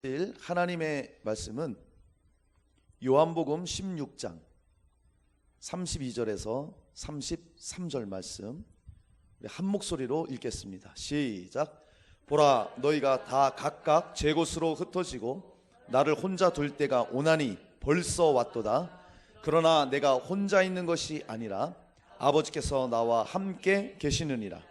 하나님의 말씀은 요한복음 16장 32절에서 33절 말씀 한 목소리로 읽겠습니다. 시작. 보라, 너희가 다 각각 제 곳으로 흩어지고 나를 혼자 둘 때가 오나니 벌써 왔도다. 그러나 내가 혼자 있는 것이 아니라 아버지께서 나와 함께 계시느니라.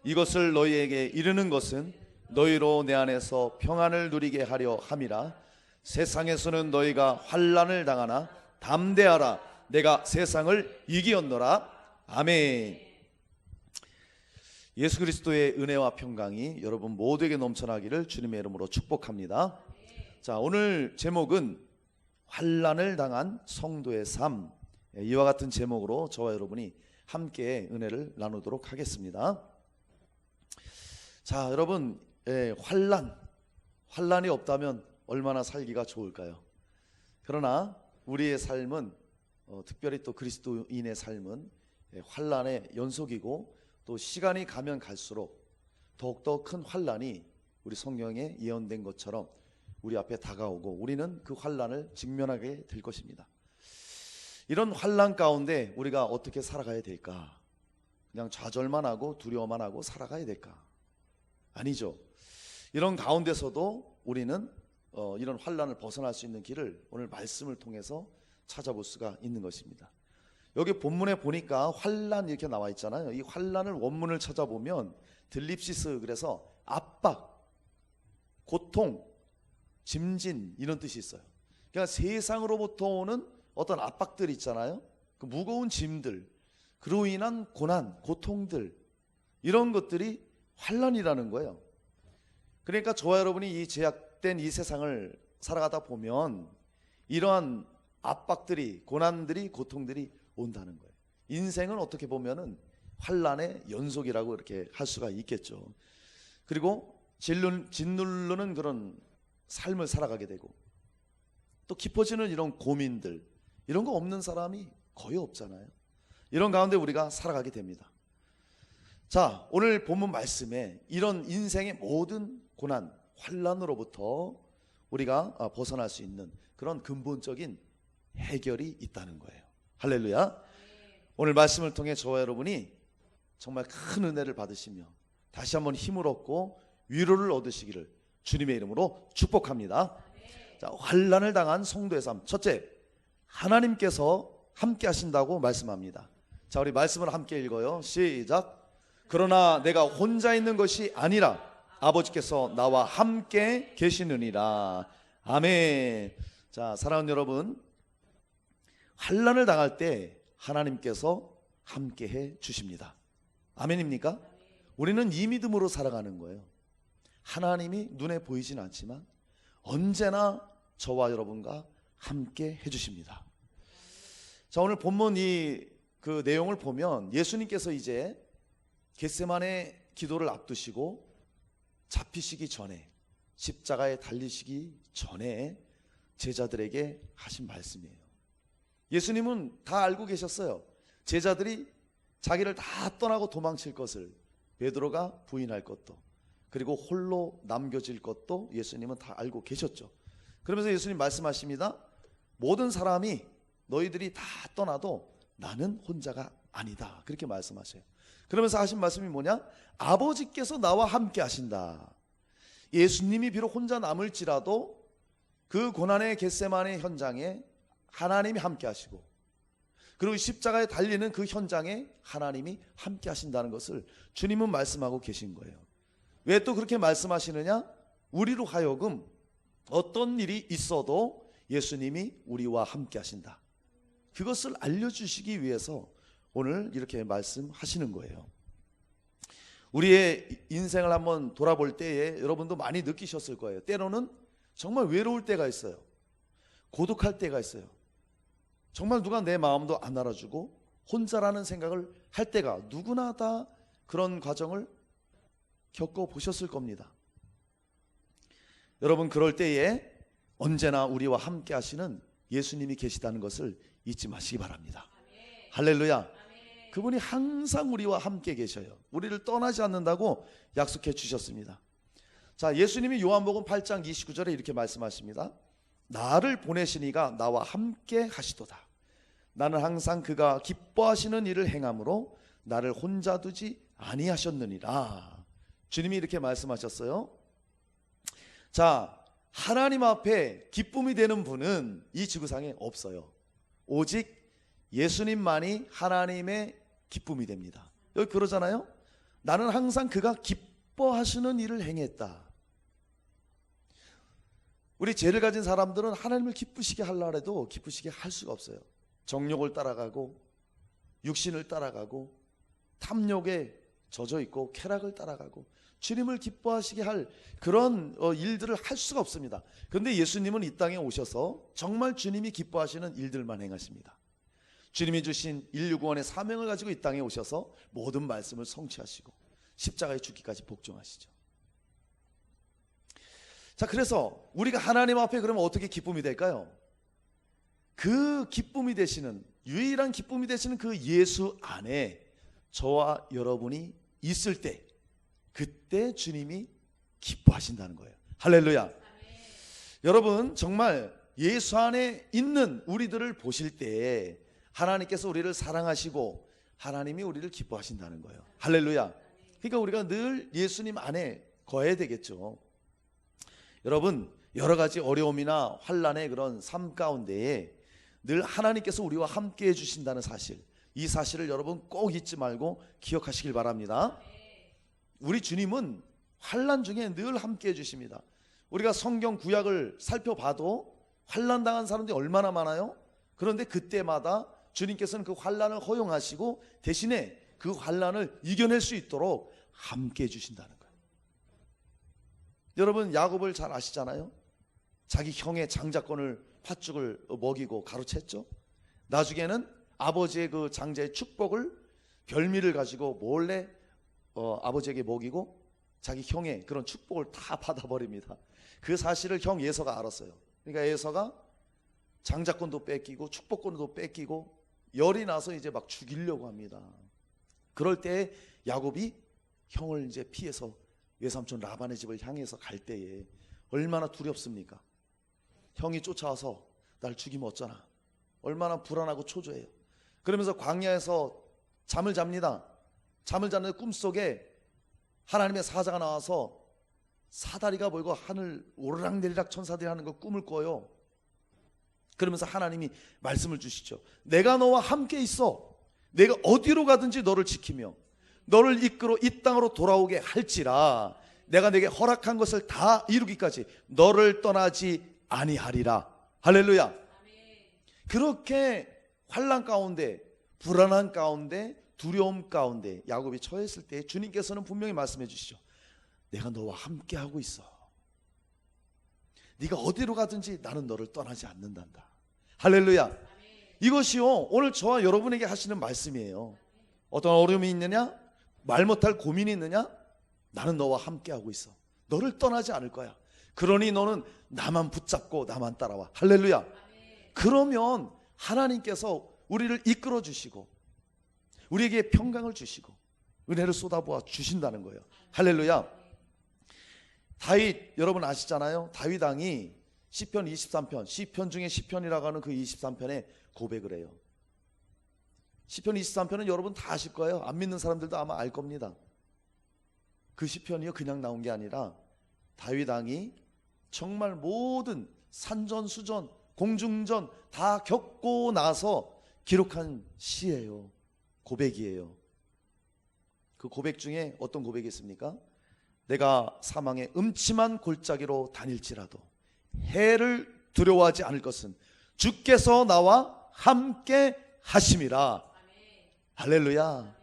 이것을 너희에게 이르는 것은 너희로 내 안에서 평안을 누리게 하려 함이라. 세상에서는 너희가 환난을 당하나 담대하라, 내가 세상을 이기었노라. 아멘. 예수 그리스도의 은혜와 평강이 여러분 모두에게 넘쳐나기를 주님의 이름으로 축복합니다. 자, 오늘 제목은 환난을 당한 성도의 삶, 이와 같은 제목으로 저와 여러분이 함께 은혜를 나누도록 하겠습니다. 자, 여러분, 환난이 없다면 얼마나 살기가 좋을까요? 그러나 우리의 삶은 특별히 또 그리스도인의 삶은 환난의 연속이고, 또 시간이 가면 갈수록 더욱더 큰 환난이 우리 성경에 예언된 것처럼 우리 앞에 다가오고 우리는 그 환난을 직면하게 될 것입니다. 이런 환난 가운데 우리가 어떻게 살아가야 될까? 그냥 좌절만 하고 두려워만 하고 살아가야 될까? 아니죠. 이런 가운데서도 우리는 이런 환난을 벗어날 수 있는 길을 오늘 말씀을 통해서 찾아볼 수가 있는 것입니다. 여기 본문에 보니까 환난 이렇게 나와 있잖아요. 이 환난을 원문을 찾아보면 들립시스, 그래서 압박, 고통, 짐진 이런 뜻이 있어요. 그러니까 세상으로부터 오는 어떤 압박들 있잖아요. 그 무거운 짐들, 그로 인한 고난, 고통들, 이런 것들이 환난이라는 거예요. 그러니까 저와 여러분이 이 제약된 이 세상을 살아가다 보면 이러한 압박들이, 고난들이, 고통들이 온다는 거예요. 인생은 어떻게 보면은 환난의 연속이라고 이렇게 할 수가 있겠죠. 그리고 짓누르는 그런 삶을 살아가게 되고, 또 깊어지는 이런 고민들, 이런 거 없는 사람이 거의 없잖아요. 이런 가운데 우리가 살아가게 됩니다. 자, 오늘 본문 말씀에 이런 인생의 모든 고난, 환난으로부터 우리가 벗어날 수 있는 그런 근본적인 해결이 있다는 거예요. 할렐루야. 오늘 말씀을 통해 저와 여러분이 정말 큰 은혜를 받으시며 다시 한번 힘을 얻고 위로를 얻으시기를 주님의 이름으로 축복합니다. 자, 환난을 당한 성도의 삶. 첫째, 하나님께서 함께 하신다고 말씀합니다. 자, 우리 말씀을 함께 읽어요. 시작. 그러나 내가 혼자 있는 것이 아니라 아버지께서 나와 함께 계시느니라. 아멘. 자, 사랑하는 여러분, 환난을 당할 때 하나님께서 함께 해 주십니다. 아멘입니까? 우리는 이 믿음으로 살아가는 거예요. 하나님이 눈에 보이진 않지만 언제나 저와 여러분과 함께 해 주십니다. 자, 오늘 본문 그 내용을 보면 예수님께서 이제 겟세마네 기도를 앞두시고 잡히시기 전에, 십자가에 달리시기 전에 제자들에게 하신 말씀이에요. 예수님은 다 알고 계셨어요. 제자들이 자기를 다 떠나고 도망칠 것을, 베드로가 부인할 것도, 그리고 홀로 남겨질 것도 예수님은 다 알고 계셨죠. 그러면서 예수님 말씀하십니다. 모든 사람이 너희들이 다 떠나도 나는 혼자가 아니다, 그렇게 말씀하셔요. 그러면서 하신 말씀이 뭐냐? 아버지께서 나와 함께 하신다. 예수님이 비록 혼자 남을지라도 그 고난의 겟세마네 현장에 하나님이 함께 하시고, 그리고 십자가에 달리는 그 현장에 하나님이 함께 하신다는 것을 주님은 말씀하고 계신 거예요. 왜 또 그렇게 말씀하시느냐? 우리로 하여금 어떤 일이 있어도 예수님이 우리와 함께 하신다, 그것을 알려주시기 위해서 오늘 이렇게 말씀하시는 거예요. 우리의 인생을 한번 돌아볼 때에 여러분도 많이 느끼셨을 거예요. 때로는 정말 외로울 때가 있어요. 고독할 때가 있어요. 정말 누가 내 마음도 안 알아주고 혼자라는 생각을 할 때가, 누구나 다 그런 과정을 겪어보셨을 겁니다. 여러분, 그럴 때에 언제나 우리와 함께 하시는 예수님이 계시다는 것을 잊지 마시기 바랍니다. 할렐루야. 그분이 항상 우리와 함께 계셔요. 우리를 떠나지 않는다고 약속해 주셨습니다. 자, 예수님이 요한복음 8장 29절에 이렇게 말씀하십니다. 나를 보내시니가 나와 함께 하시도다. 나는 항상 그가 기뻐하시는 일을 행함으로 나를 혼자 두지 아니하셨느니라. 주님이 이렇게 말씀하셨어요. 자, 하나님 앞에 기쁨이 되는 분은 이 지구상에 없어요. 오직 예수님만이 하나님의 기쁨이 됩니다. 여기 그러잖아요. 나는 항상 그가 기뻐하시는 일을 행했다. 우리 죄를 가진 사람들은 하나님을 기쁘시게 하려고 해도 기쁘시게 할 수가 없어요. 정욕을 따라가고 육신을 따라가고 탐욕에 젖어 있고 쾌락을 따라가고 주님을 기뻐하시게 할 그런 일들을 할 수가 없습니다. 그런데 예수님은 이 땅에 오셔서 정말 주님이 기뻐하시는 일들만 행하십니다. 주님이 주신 인류 구원의 사명을 가지고 이 땅에 오셔서 모든 말씀을 성취하시고 십자가에 죽기까지 복종하시죠. 자, 그래서 우리가 하나님 앞에 그러면 어떻게 기쁨이 될까요? 그 기쁨이 되시는, 유일한 기쁨이 되시는 그 예수 안에 저와 여러분이 있을 때, 그때 주님이 기뻐하신다는 거예요. 할렐루야. 아멘. 여러분, 정말 예수 안에 있는 우리들을 보실 때 하나님께서 우리를 사랑하시고 하나님이 우리를 기뻐하신다는 거예요. 할렐루야. 그러니까 우리가 늘 예수님 안에 거해야 되겠죠. 여러분, 여러 가지 어려움이나 환난의 그런 삶 가운데에 늘 하나님께서 우리와 함께 해주신다는 사실, 이 사실을 여러분 꼭 잊지 말고 기억하시길 바랍니다. 우리 주님은 환난 중에 늘 함께 해주십니다. 우리가 성경 구약을 살펴봐도 환난 당한 사람들이 얼마나 많아요? 그런데 그때마다 주님께서는 그 환난을 허용하시고 대신에 그 환난을 이겨낼 수 있도록 함께 해주신다는 거예요. 여러분, 야곱을 잘 아시잖아요. 자기 형의 장자권을 팥죽을 먹이고 가로챘죠. 나중에는 아버지의 그 장자의 축복을 별미를 가지고 몰래 아버지에게 먹이고 자기 형의 그런 축복을 다 받아버립니다. 그 사실을 형 에서가 알았어요. 그러니까 에서가 장자권도 뺏기고 축복권도 뺏기고 열이 나서 이제 막 죽이려고 합니다. 그럴 때 야곱이 형을 이제 피해서 외삼촌 라반의 집을 향해서 갈 때에 얼마나 두렵습니까? 형이 쫓아와서 날 죽이면 어쩌나, 얼마나 불안하고 초조해요. 그러면서 광야에서 잠을 잡니다. 잠을 자는데 꿈속에 하나님의 사자가 나와서 사다리가 보이고 하늘 오르락내리락 천사들이 하는 거 꿈을 꿔요. 그러면서 하나님이 말씀을 주시죠. 내가 너와 함께 있어. 내가 어디로 가든지 너를 지키며 너를 이끌어 이 땅으로 돌아오게 할지라 내가 내게 허락한 것을 다 이루기까지 너를 떠나지 아니하리라. 할렐루야. 아멘. 그렇게 환난 가운데, 불안한 가운데, 두려움 가운데 야곱이 처했을 때 주님께서는 분명히 말씀해 주시죠. 내가 너와 함께 하고 있어. 네가 어디로 가든지 나는 너를 떠나지 않는단다. 할렐루야. 아멘. 이것이요 오늘 저와 여러분에게 하시는 말씀이에요. 어떤 어려움이 있느냐, 말 못할 고민이 있느냐, 나는 너와 함께 하고 있어. 너를 떠나지 않을 거야. 그러니 너는 나만 붙잡고 나만 따라와. 할렐루야. 아멘. 그러면 하나님께서 우리를 이끌어 주시고 우리에게 평강을 주시고 은혜를 쏟아부어 주신다는 거예요. 할렐루야. 다윗 여러분 아시잖아요. 다윗 왕이 시편 23편, 시편 중에 시편이라고 하는 그 23편에 고백을 해요. 시편 23편은 여러분 다 아실 거예요. 안 믿는 사람들도 아마 알 겁니다. 그 시편이요 그냥 나온 게 아니라 다윗 왕이 정말 모든 산전수전, 공중전 다 겪고 나서 기록한 시예요. 고백이에요. 그 고백 중에 어떤 고백이 있습니까? 내가 사망의 음침한 골짜기로 다닐지라도 해를 두려워하지 않을 것은 주께서 나와 함께 하심이라. 할렐루야.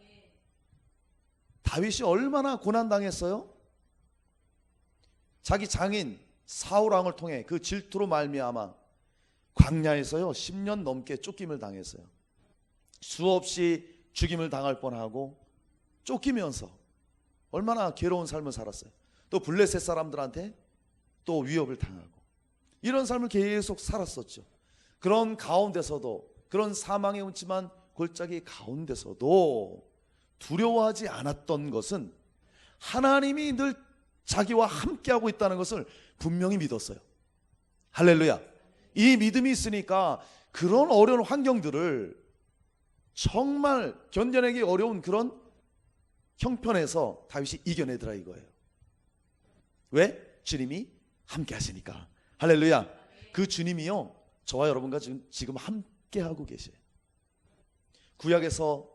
다윗이 얼마나 고난당했어요? 자기 장인 사울 왕을 통해 그 질투로 말미암아 광야에서요 10년 넘게 쫓김을 당했어요. 수없이 죽임을 당할 뻔하고 쫓기면서 얼마나 괴로운 삶을 살았어요. 또 블레셋 사람들한테 또 위협을 당하고 이런 삶을 계속 살았었죠. 그런 가운데서도, 그런 사망의 음침한 골짜기 가운데서도 두려워하지 않았던 것은 하나님이 늘 자기와 함께하고 있다는 것을 분명히 믿었어요. 할렐루야. 이 믿음이 있으니까 그런 어려운 환경들을 정말 견뎌내기 어려운 그런 형편에서 다윗이 이겨내더라 이거예요. 왜? 주님이 함께 하시니까. 할렐루야. 그 주님이요, 저와 여러분과 지금 함께 하고 계세요. 구약에서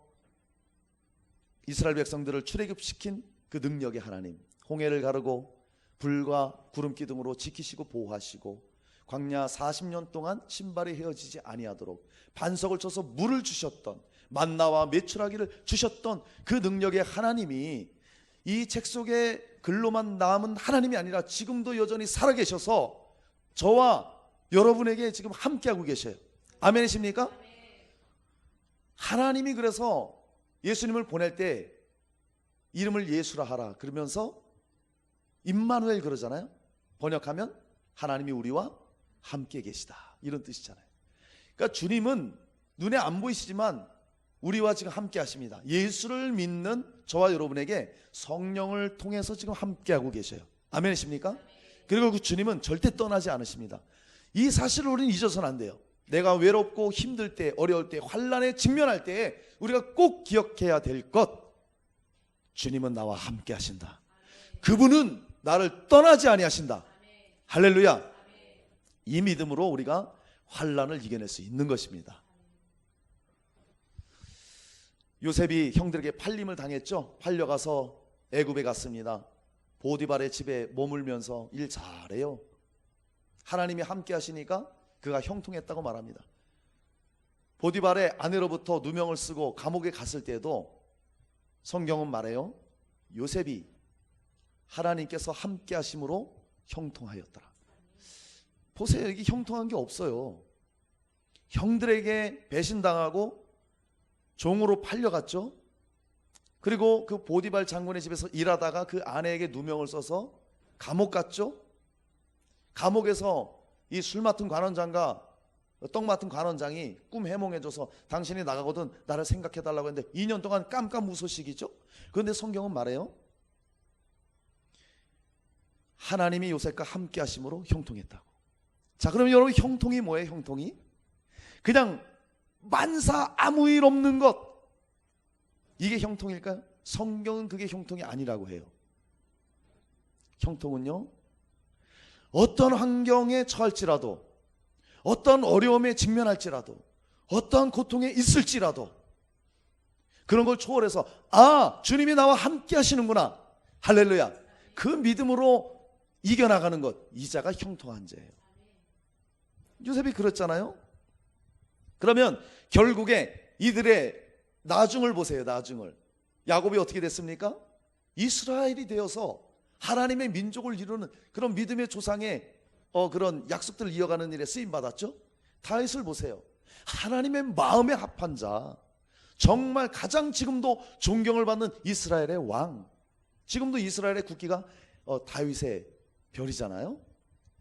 이스라엘 백성들을 출애굽시킨 그 능력의 하나님, 홍해를 가르고 불과 구름 기둥으로 지키시고 보호하시고 광야 40년 동안 신발이 헤어지지 아니하도록 반석을 쳐서 물을 주셨던, 만나와 메추라기를 주셨던 그 능력의 하나님이 이 책 속에 글로만 남은 하나님이 아니라 지금도 여전히 살아계셔서 저와 여러분에게 지금 함께하고 계셔요. 아멘이십니까? 하나님이 그래서 예수님을 보낼 때 이름을 예수라 하라 그러면서 임마누엘 그러잖아요. 번역하면 하나님이 우리와 함께 계시다, 이런 뜻이잖아요. 그러니까 주님은 눈에 안 보이시지만 우리와 지금 함께 하십니다. 예수를 믿는 저와 여러분에게 성령을 통해서 지금 함께하고 계셔요. 아멘이십니까? 그리고 그 주님은 절대 떠나지 않으십니다. 이 사실을 우리는 잊어서는 안 돼요. 내가 외롭고 힘들 때, 어려울 때, 환난에 직면할 때 우리가 꼭 기억해야 될 것, 주님은 나와 함께 하신다. 그분은 나를 떠나지 아니하신다. 할렐루야. 이 믿음으로 우리가 환난을 이겨낼 수 있는 것입니다. 요셉이 형들에게 팔림을 당했죠. 팔려가서 애굽에 갔습니다. 보디발의 집에 머물면서 일 잘해요. 하나님이 함께 하시니까 그가 형통했다고 말합니다. 보디발의 아내로부터 누명을 쓰고 감옥에 갔을 때도 성경은 말해요, 요셉이 하나님께서 함께 하심으로 형통하였더라. 보세요, 여기 형통한 게 없어요. 형들에게 배신당하고 종으로 팔려갔죠. 그리고 그 보디발 장군의 집에서 일하다가 그 아내에게 누명을 써서 감옥 갔죠. 감옥에서 이 술 맡은 관원장과 떡 맡은 관원장이 꿈 해몽해줘서 당신이 나가거든 나를 생각해달라고 했는데 2년 동안 깜깜무소식이죠. 그런데 성경은 말해요, 하나님이 요셉과 함께 하심으로 형통했다고. 자, 그럼 여러분, 형통이 뭐예요? 형통이 그냥 만사 아무 일 없는 것, 이게 형통일까요? 성경은 그게 형통이 아니라고 해요. 형통은요, 어떤 환경에 처할지라도, 어떤 어려움에 직면할지라도, 어떠한 고통에 있을지라도 그런 걸 초월해서 아, 주님이 나와 함께 하시는구나, 할렐루야, 그 믿음으로 이겨나가는 것, 이 자가 형통한 자예요. 요셉이 그랬잖아요. 그러면 결국에 이들의 나중을 보세요. 나중을. 야곱이 어떻게 됐습니까? 이스라엘이 되어서 하나님의 민족을 이루는 그런 믿음의 조상의 그런 약속들을 이어가는 일에 쓰임받았죠. 다윗을 보세요. 하나님의 마음에 합한 자, 정말 가장 지금도 존경을 받는 이스라엘의 왕. 지금도 이스라엘의 국기가 다윗의 별이잖아요.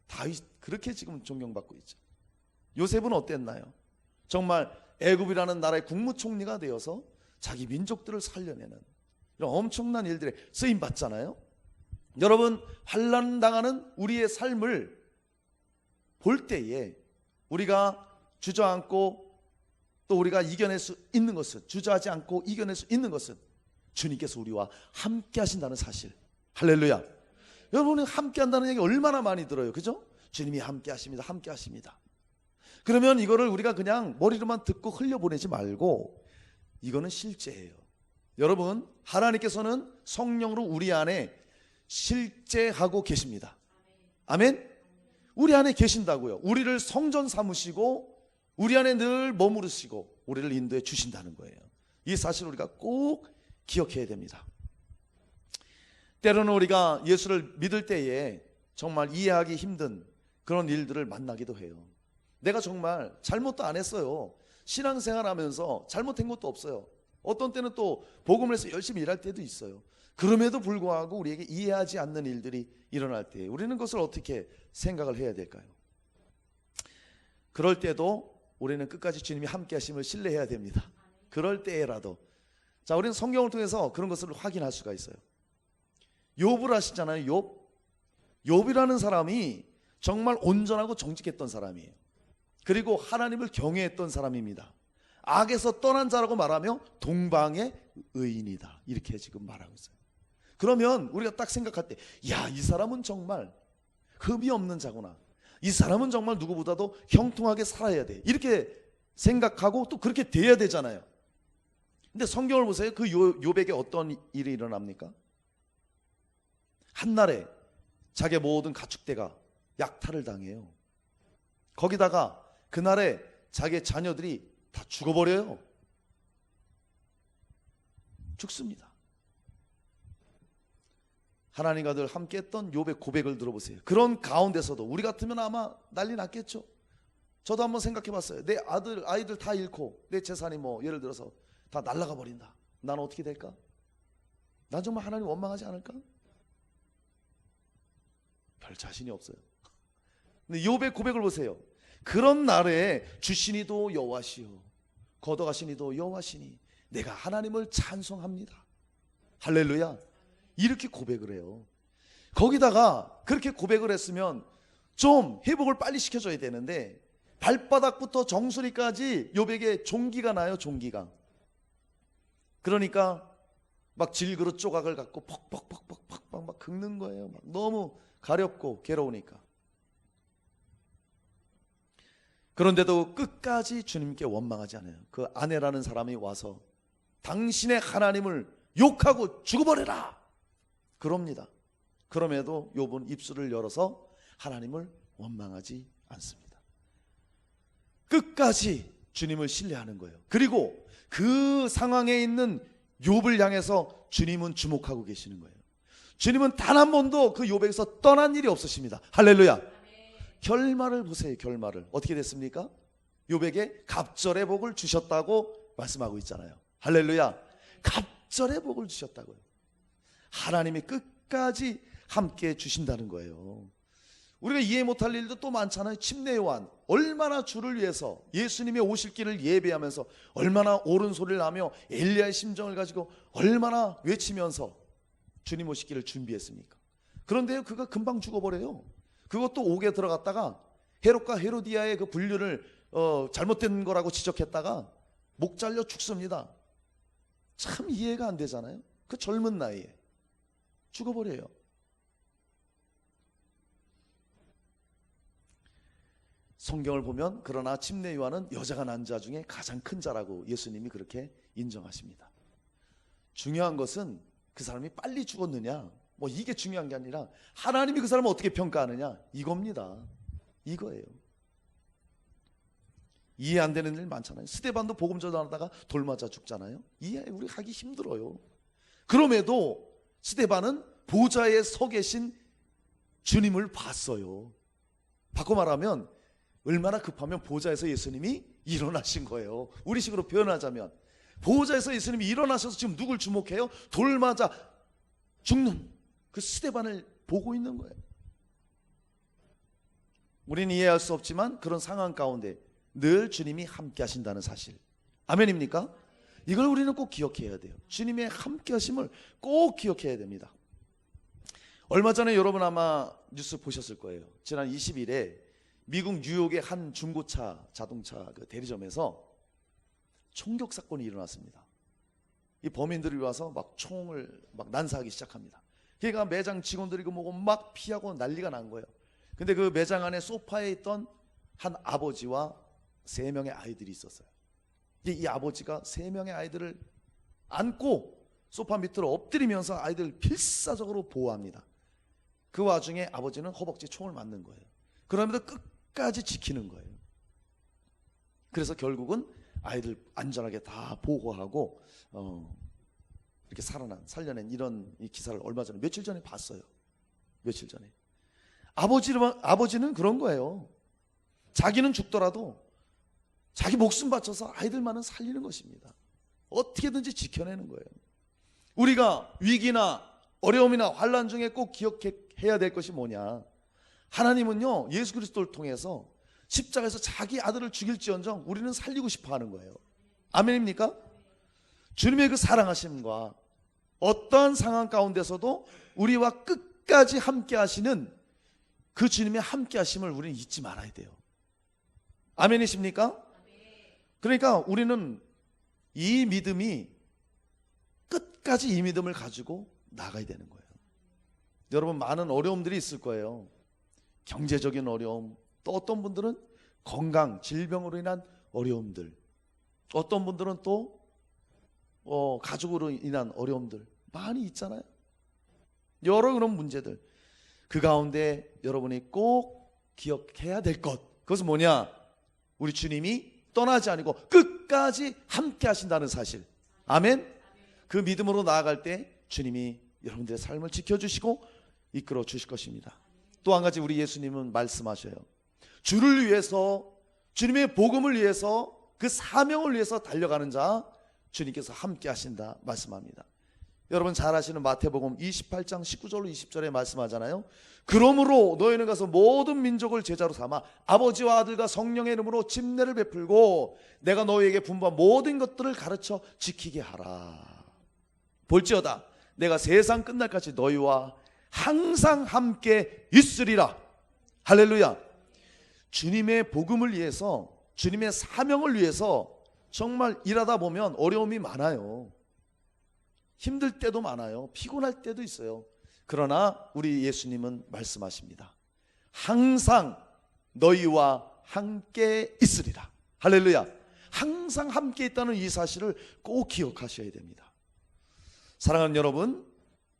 다윗 그렇게 지금 존경받고 있죠. 요셉은 어땠나요? 정말 애굽이라는 나라의 국무총리가 되어서 자기 민족들을 살려내는 이런 엄청난 일들에 쓰임받잖아요. 여러분, 환난 당하는 우리의 삶을 볼 때에 우리가 주저앉고 또 우리가 이겨낼 수 있는 것은, 주저하지 않고 이겨낼 수 있는 것은 주님께서 우리와 함께 하신다는 사실. 할렐루야. 여러분이 함께 한다는 얘기 얼마나 많이 들어요, 그죠? 주님이 함께 하십니다, 함께 하십니다. 그러면 이거를 우리가 그냥 머리로만 듣고 흘려보내지 말고 이거는 실제예요. 여러분, 하나님께서는 성령으로 우리 안에 실제하고 계십니다. 아멘? 우리 안에 계신다고요. 우리를 성전 삼으시고 우리 안에 늘 머무르시고 우리를 인도해 주신다는 거예요. 이 사실을 우리가 꼭 기억해야 됩니다. 때로는 우리가 예수를 믿을 때에 정말 이해하기 힘든 그런 일들을 만나기도 해요. 내가 정말 잘못도 안 했어요. 신앙생활하면서 잘못한 것도 없어요. 어떤 때는 또 복음을 해서 열심히 일할 때도 있어요. 그럼에도 불구하고 우리에게 이해하지 않는 일들이 일어날 때 우리는 그것을 어떻게 생각을 해야 될까요? 그럴 때도 우리는 끝까지 주님이 함께 하심을 신뢰해야 됩니다. 그럴 때라도. 자, 우리는 성경을 통해서 그런 것을 확인할 수가 있어요. 욥을 아시잖아요. 욥. 욥이라는 사람이 정말 온전하고 정직했던 사람이에요. 그리고 하나님을 경외했던 사람입니다. 악에서 떠난 자라고 말하며 동방의 의인이다, 이렇게 지금 말하고 있어요. 그러면 우리가 딱 생각할 때, 야, 이 사람은 정말 흠이 없는 자구나, 이 사람은 정말 누구보다도 형통하게 살아야 돼, 이렇게 생각하고 또 그렇게 돼야 되잖아요. 근데 성경을 보세요. 그 욥에게 어떤 일이 일어납니까? 한날에 자기의 모든 가축대가 약탈을 당해요. 거기다가 그날에 자기의 자녀들이 다 죽어버려요. 죽습니다. 하나님과 늘 함께 했던 욥의 고백을 들어보세요. 그런 가운데서도 우리 같으면 아마 난리 났겠죠. 저도 한번 생각해 봤어요. 내 아이들 다 잃고 내 재산이 뭐 예를 들어서 다 날아가 버린다. 난 어떻게 될까? 난 정말 하나님 원망하지 않을까? 별 자신이 없어요. 근데 욥의 고백을 보세요. 그런 날에 주시니도 여호와시요 거둬가시니도 여호와시니 내가 하나님을 찬송합니다. 할렐루야. 이렇게 고백을 해요. 거기다가 그렇게 고백을 했으면 좀 회복을 빨리 시켜줘야 되는데 발바닥부터 정수리까지 욥에게 종기가 나요. 종기가. 그러니까 막 질그릇 조각을 갖고 퍽퍽퍽퍽퍽 막 긁는 거예요. 막 너무 가렵고 괴로우니까. 그런데도 끝까지 주님께 원망하지 않아요. 그 아내라는 사람이 와서 당신의 하나님을 욕하고 죽어버려라, 그럽니다. 그럼에도 욥은 입술을 열어서 하나님을 원망하지 않습니다. 끝까지 주님을 신뢰하는 거예요. 그리고 그 상황에 있는 욥을 향해서 주님은 주목하고 계시는 거예요. 주님은 단 한 번도 그 욥에서 떠난 일이 없으십니다. 할렐루야. 결말을 보세요. 결말을 어떻게 됐습니까? 욥에게 갑절의 복을 주셨다고 말씀하고 있잖아요. 할렐루야. 갑절의 복을 주셨다고요. 하나님이 끝까지 함께 주신다는 거예요. 우리가 이해 못할 일도 또 많잖아요. 침례 요한 얼마나 주를 위해서 예수님의 오실 길을 예배하면서 얼마나 옳은 소리를 하며 엘리야의 심정을 가지고 얼마나 외치면서 주님 오실 길을 준비했습니까? 그런데요, 그가 금방 죽어버려요. 그것도 옥에 들어갔다가 헤롯과 헤로디아의 그 분류를 잘못된 거라고 지적했다가 목 잘려 죽습니다. 참 이해가 안 되잖아요. 그 젊은 나이에 죽어버려요. 성경을 보면 그러나 침례 요한은 여자가 난 자 중에 가장 큰 자라고 예수님이 그렇게 인정하십니다. 중요한 것은 그 사람이 빨리 죽었느냐 뭐 이게 중요한 게 아니라 하나님이 그 사람을 어떻게 평가하느냐 이겁니다. 이거예요. 이해 안 되는 일 많잖아요. 스데반도 복음 전하다가 돌 맞아 죽잖아요. 이해 우리 하기 힘들어요. 그럼에도 스데반은 보좌에 서 계신 주님을 봤어요. 바꿔 말하면 얼마나 급하면 보좌에서 예수님이 일어나신 거예요. 우리식으로 표현하자면 보좌에서 예수님이 일어나셔서 지금 누굴 주목해요? 돌 맞아 죽는 그 스데반을 보고 있는 거예요. 우리는 이해할 수 없지만 그런 상황 가운데 늘 주님이 함께 하신다는 사실, 아멘입니까? 이걸 우리는 꼭 기억해야 돼요. 주님의 함께 하심을 꼭 기억해야 됩니다. 얼마 전에 여러분 아마 뉴스 보셨을 거예요. 지난 20일에 미국 뉴욕의 한 중고차 자동차 그 대리점에서 총격 사건이 일어났습니다. 이 범인들이 와서 막 총을 막 난사하기 시작합니다. 그러니까 매장 직원들이 그 뭐고 막 피하고 난리가 난 거예요. 근데 그 매장 안에 소파에 있던 한 아버지와 3명의 아이들이 있었어요. 이 아버지가 3명의 아이들을 안고 소파 밑으로 엎드리면서 아이들을 필사적으로 보호합니다. 그 와중에 아버지는 허벅지에 총을 맞는 거예요. 그러면서 끝까지 지키는 거예요. 그래서 결국은 아이들 안전하게 다 보호하고 이렇게 살려낸 이런 이 기사를 얼마 전에 며칠 전에 봤어요. 며칠 전에 아버지는 그런 거예요. 자기는 죽더라도 자기 목숨 바쳐서 아이들만은 살리는 것입니다. 어떻게든지 지켜내는 거예요. 우리가 위기나 어려움이나 환난 중에 꼭 기억해야 될 것이 뭐냐, 하나님은요 예수 그리스도를 통해서 십자가에서 자기 아들을 죽일지언정 우리는 살리고 싶어 하는 거예요. 아멘입니까? 주님의 그 사랑하심과 어떠한 상황 가운데서도 우리와 끝까지 함께 하시는 그 주님의 함께 하심을 우리는 잊지 말아야 돼요. 아멘이십니까? 그러니까 우리는 이 믿음이 끝까지 이 믿음을 가지고 나가야 되는 거예요. 여러분, 많은 어려움들이 있을 거예요. 경제적인 어려움, 또 어떤 분들은 건강, 질병으로 인한 어려움들, 어떤 분들은 또 가족으로 인한 어려움들 많이 있잖아요. 여러 그런 문제들, 그 가운데 여러분이 꼭 기억해야 될 것, 그것은 뭐냐? 우리 주님이 떠나지 않고 끝까지 함께 하신다는 사실. 아멘. 그 믿음으로 나아갈 때 주님이 여러분들의 삶을 지켜주시고 이끌어 주실 것입니다. 또 한 가지 우리 예수님은 말씀하셔요. 주를 위해서, 주님의 복음을 위해서, 그 사명을 위해서 달려가는 자 주님께서 함께 하신다 말씀합니다. 여러분 잘 아시는 마태복음 28장 19절로 20절에 말씀하잖아요. 그러므로 너희는 가서 모든 민족을 제자로 삼아 아버지와 아들과 성령의 이름으로 침례를 베풀고 내가 너희에게 분부한 모든 것들을 가르쳐 지키게 하라. 볼지어다 내가 세상 끝날까지 너희와 항상 함께 있으리라. 할렐루야. 주님의 복음을 위해서, 주님의 사명을 위해서 정말 일하다 보면 어려움이 많아요. 힘들 때도 많아요. 피곤할 때도 있어요. 그러나 우리 예수님은 말씀하십니다. 항상 너희와 함께 있으리라. 할렐루야. 항상 함께 있다는 이 사실을 꼭 기억하셔야 됩니다. 사랑하는 여러분,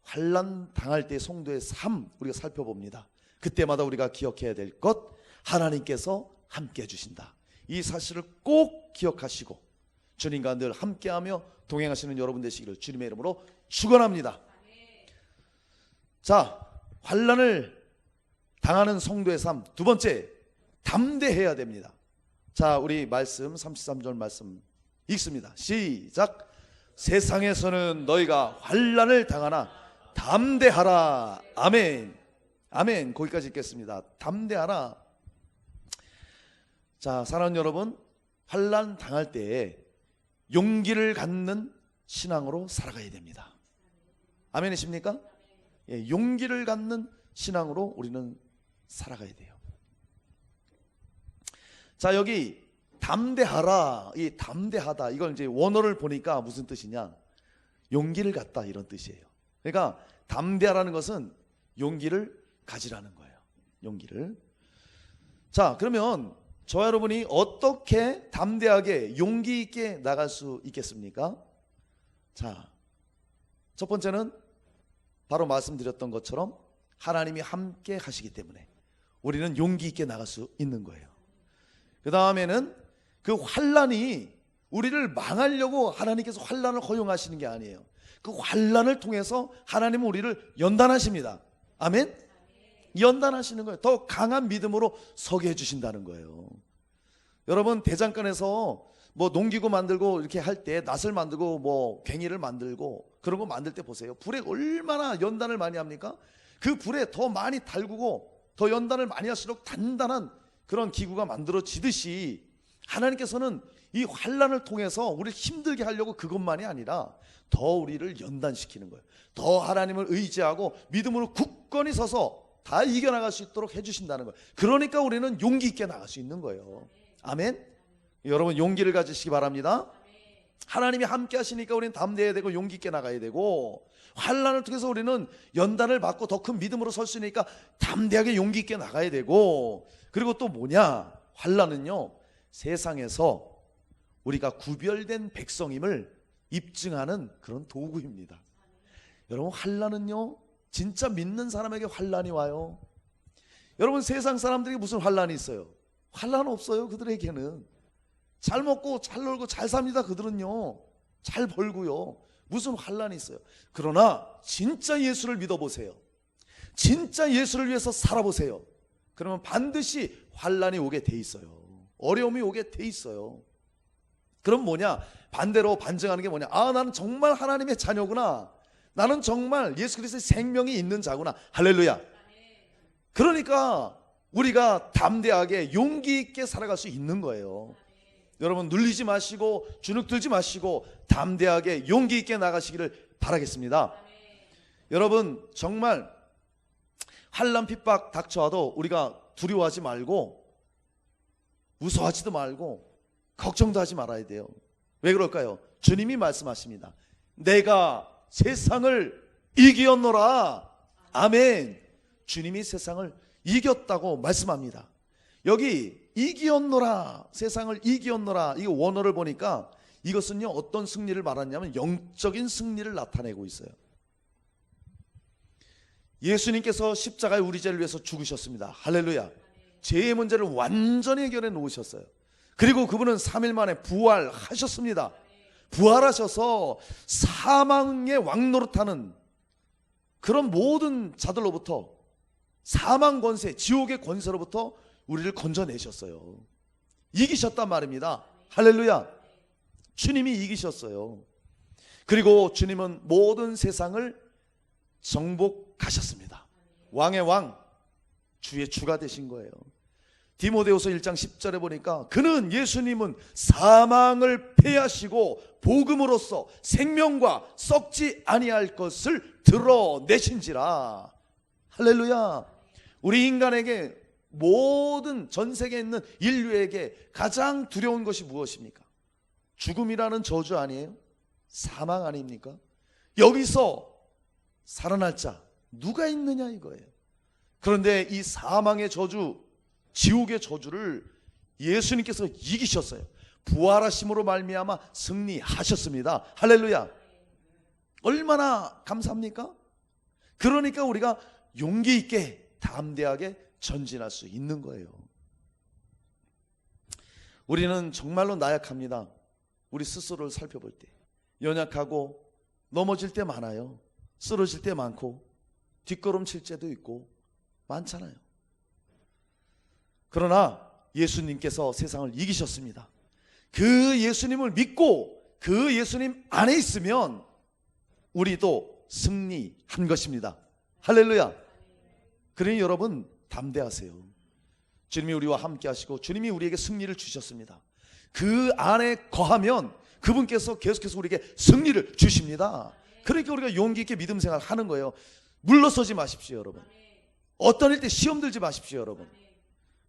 환난 당할 때 성도의 삶 우리가 살펴봅니다. 그때마다 우리가 기억해야 될 것, 하나님께서 함께 해주신다. 이 사실을 꼭 기억하시고 주님과 늘 함께하며 동행하시는 여러분 되시기를 주님의 이름으로 축원합니다. 자, 환난을 당하는 성도의 삶, 두 번째, 담대해야 됩니다. 자, 우리 말씀 33절 말씀 읽습니다. 시작. 세상에서는 너희가 환난을 당하나 담대하라. 아멘. 아멘. 거기까지 읽겠습니다. 담대하라. 자, 사랑하는 여러분, 환난 당할 때에 용기를 갖는 신앙으로 살아가야 됩니다. 아멘이십니까? 예, 용기를 갖는 신앙으로 우리는 살아가야 돼요. 자, 여기 담대하라, 이 담대하다, 이걸 이제 원어를 보니까 무슨 뜻이냐? 용기를 갖다, 이런 뜻이에요. 그러니까 담대하라는 것은 용기를 가지라는 거예요. 용기를. 자, 그러면 저와 여러분이 어떻게 담대하게 용기 있게 나갈 수 있겠습니까? 자, 첫 번째는 바로 말씀드렸던 것처럼 하나님이 함께 하시기 때문에 우리는 용기 있게 나갈 수 있는 거예요. 그 다음에는 그 환난이 우리를 망하려고 하나님께서 환난을 허용하시는 게 아니에요. 그 환난을 통해서 하나님은 우리를 연단하십니다. 아멘? 연단하시는 거예요. 더 강한 믿음으로 서게 해주신다는 거예요. 여러분, 대장간에서 뭐 농기구 만들고 이렇게 할 때 낫을 만들고 뭐 괭이를 만들고 그런 거 만들 때 보세요. 불에 얼마나 연단을 많이 합니까? 그 불에 더 많이 달구고 더 연단을 많이 할수록 단단한 그런 기구가 만들어지듯이 하나님께서는 이 환난을 통해서 우리를 힘들게 하려고 그것만이 아니라 더 우리를 연단시키는 거예요. 더 하나님을 의지하고 믿음으로 굳건히 서서 다 이겨나갈 수 있도록 해주신다는 거예요. 그러니까 우리는 용기 있게 나갈 수 있는 거예요. 아멘. 여러분, 용기를 가지시기 바랍니다. 하나님이 함께 하시니까 우리는 담대해야 되고 용기 있게 나가야 되고, 환난을 통해서 우리는 연단을 받고 더 큰 믿음으로 설 수 있으니까 담대하게 용기 있게 나가야 되고, 그리고 또 뭐냐? 환난은요, 세상에서 우리가 구별된 백성임을 입증하는 그런 도구입니다. 여러분, 환난은요, 진짜 믿는 사람에게 환난이 와요. 여러분, 세상 사람들에게 무슨 환난이 있어요? 환난 없어요. 그들에게는 잘 먹고 잘 놀고 잘 삽니다. 그들은요, 잘 벌고요. 무슨 환난이 있어요? 그러나 진짜 예수를 믿어보세요. 진짜 예수를 위해서 살아보세요. 그러면 반드시 환난이 오게 돼 있어요. 어려움이 오게 돼 있어요. 그럼 뭐냐? 반대로 반증하는 게 뭐냐? 아, 나는 정말 하나님의 자녀구나. 나는 정말 예수 그리스도의 생명이 있는 자구나. 할렐루야. 그러니까 우리가 담대하게 용기 있게 살아갈 수 있는 거예요. 여러분, 눌리지 마시고 주눅들지 마시고 담대하게 용기 있게 나가시기를 바라겠습니다. 여러분, 정말 환난 핍박 닥쳐와도 우리가 두려워하지 말고 무서워하지도 말고 걱정도 하지 말아야 돼요. 왜 그럴까요? 주님이 말씀하십니다. 내가 세상을 이기었노라. 아멘. 주님이 세상을 이겼다고 말씀합니다. 여기 이기었노라, 세상을 이기었노라, 이 원어를 보니까 이것은요 어떤 승리를 말하냐면 영적인 승리를 나타내고 있어요. 예수님께서 십자가에 우리 죄를 위해서 죽으셨습니다. 할렐루야. 죄의 문제를 완전히 해결해 놓으셨어요. 그리고 그분은 3일 만에 부활하셨습니다. 부활하셔서 사망의 왕노릇하는 그런 모든 자들로부터, 사망 권세, 지옥의 권세로부터 우리를 건져내셨어요. 이기셨단 말입니다. 할렐루야. 주님이 이기셨어요. 그리고 주님은 모든 세상을 정복하셨습니다. 왕의 왕, 주의 주가 되신 거예요. 디모데후서 1장 10절에 보니까 그는, 예수님은 사망을 패하시고 복음으로써 생명과 썩지 아니할 것을 드러내신지라. 할렐루야. 우리 인간에게, 모든 전 세계에 있는 인류에게 가장 두려운 것이 무엇입니까? 죽음이라는 저주 아니에요? 사망 아닙니까? 여기서 살아날 자 누가 있느냐 이거예요. 그런데 이 사망의 저주, 지옥의 저주를 예수님께서 이기셨어요. 부활하심으로 말미암아 승리하셨습니다. 할렐루야. 얼마나 감사합니까? 그러니까 우리가 용기 있게 담대하게 전진할 수 있는 거예요. 우리는 정말로 나약합니다. 우리 스스로를 살펴볼 때 연약하고 넘어질 때 많아요. 쓰러질 때 많고 뒷걸음칠 때도 있고 많잖아요. 그러나 예수님께서 세상을 이기셨습니다. 그 예수님을 믿고 그 예수님 안에 있으면 우리도 승리한 것입니다. 할렐루야. 그러니 여러분 담대하세요. 주님이 우리와 함께 하시고 주님이 우리에게 승리를 주셨습니다. 그 안에 거하면 그분께서 계속해서 우리에게 승리를 주십니다. 그러니까 우리가 용기 있게 믿음 생활 하는 거예요. 물러서지 마십시오 여러분. 어떤 일 때 시험 들지 마십시오 여러분.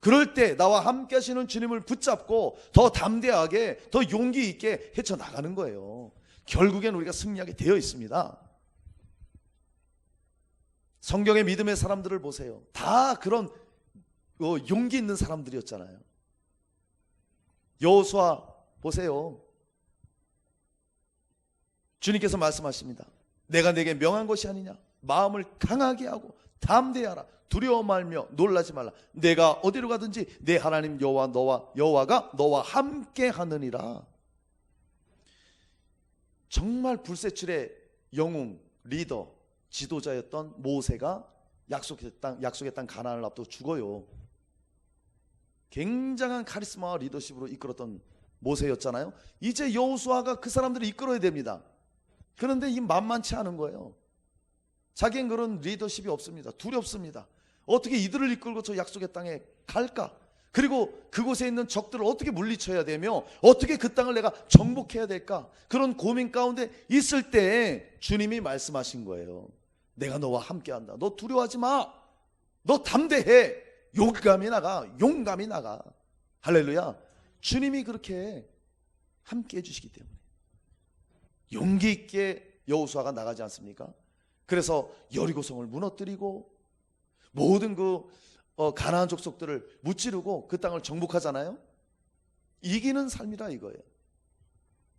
그럴 때 나와 함께 하시는 주님을 붙잡고 더 담대하게, 더 용기 있게 헤쳐나가는 거예요. 결국엔 우리가 승리하게 되어 있습니다. 성경의 믿음의 사람들을 보세요. 다 그런 용기 있는 사람들이었잖아요. 여호수아 보세요. 주님께서 말씀하십니다. 내가 내게 명한 것이 아니냐? 마음을 강하게 하고 담대하라. 두려워 말며 놀라지 말라. 내가 어디로 가든지 내 하나님 여호와가 너와 함께 하느니라. 정말 불세출의 영웅, 리더, 지도자였던 모세가 약속의 땅 가나안을 앞두고 죽어요. 굉장한 카리스마와 리더십으로 이끌었던 모세였잖아요. 이제 여호수아가 그 사람들을 이끌어야 됩니다. 그런데 이 만만치 않은 거예요. 자기는 그런 리더십이 없습니다. 두렵습니다. 어떻게 이들을 이끌고 저 약속의 땅에 갈까? 그리고 그곳에 있는 적들을 어떻게 물리쳐야 되며 어떻게 그 땅을 내가 정복해야 될까? 그런 고민 가운데 있을 때 주님이 말씀하신 거예요. 내가 너와 함께한다. 너 두려워하지 마. 너 담대해. 용감히 나가. 할렐루야. 주님이 그렇게 함께 해주시기 때문에 용기 있게 여호수아가 나가지 않습니까? 그래서 여리고성을 무너뜨리고 모든 가나안 족속들을 무찌르고 그 땅을 정복하잖아요. 이기는 삶이다 이거예요.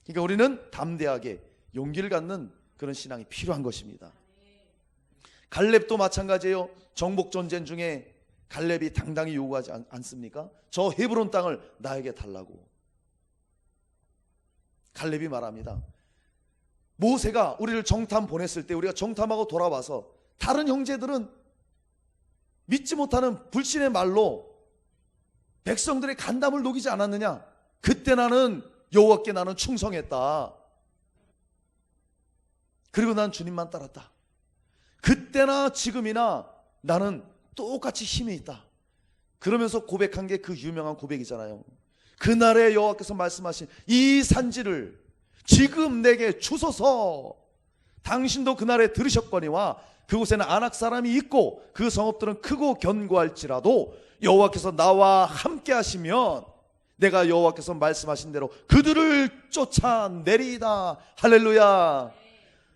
그러니까 우리는 담대하게 용기를 갖는 그런 신앙이 필요한 것입니다. 갈렙도 마찬가지예요. 정복 전쟁 중에 갈렙이 당당히 요구하지 않습니까? 저 헤브론 땅을 나에게 달라고. 갈렙이 말합니다. 모세가 우리를 정탐 보냈을 때 우리가 정탐하고 돌아와서 다른 형제들은 믿지 못하는 불신의 말로 백성들의 간담을 녹이지 않았느냐? 그때 나는 여호와께 나는 충성했다. 그리고 난 주님만 따랐다. 그때나 지금이나 나는 똑같이 힘이 있다. 그러면서 고백한 게 그 유명한 고백이잖아요. 그날에 여호와께서 말씀하신 이 산지를 지금 내게 주소서. 당신도 그날에 들으셨거니와 그곳에는 아낙 사람이 있고 그 성읍들은 크고 견고할지라도 여호와께서 나와 함께 하시면 내가 여호와께서 말씀하신 대로 그들을 쫓아내리이다. 할렐루야.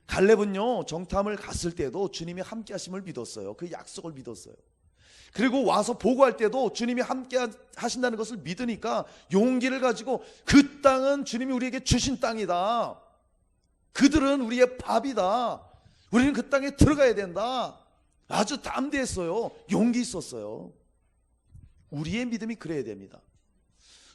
갈렙은요, 정탐을 갔을 때도 주님이 함께 하심을 믿었어요. 그 약속을 믿었어요. 그리고 와서 보고할 때도 주님이 함께 하신다는 것을 믿으니까 용기를 가지고 그 땅은 주님이 우리에게 주신 땅이다. 그들은 우리의 밥이다. 우리는 그 땅에 들어가야 된다. 아주 담대했어요. 용기 있었어요. 우리의 믿음이 그래야 됩니다.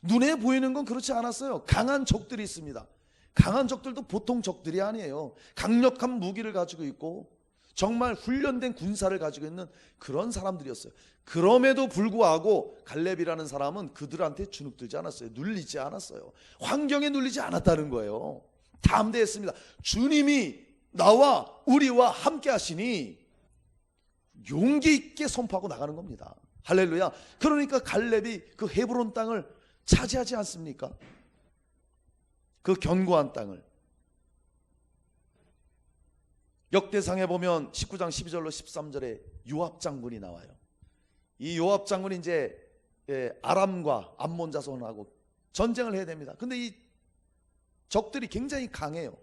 눈에 보이는 건 그렇지 않았어요. 강한 적들이 있습니다. 강한 적들도 보통 적들이 아니에요. 강력한 무기를 가지고 있고 정말 훈련된 군사를 가지고 있는 그런 사람들이었어요. 그럼에도 불구하고 갈렙이라는 사람은 그들한테 주눅들지 않았어요. 눌리지 않았어요. 환경에 눌리지 않았다는 거예요. 담대했습니다. 주님이 나와 우리와 함께 하시니 용기 있게 선포하고 나가는 겁니다. 할렐루야. 그러니까 갈렙이 그 헤브론 땅을 차지하지 않습니까? 그 견고한 땅을. 역대상에 보면 19장 12절로 13절에 요압 장군이 나와요. 이 요압 장군이 이제 아람과 암몬 자손하고 전쟁을 해야 됩니다. 근데 이 적들이 굉장히 강해요.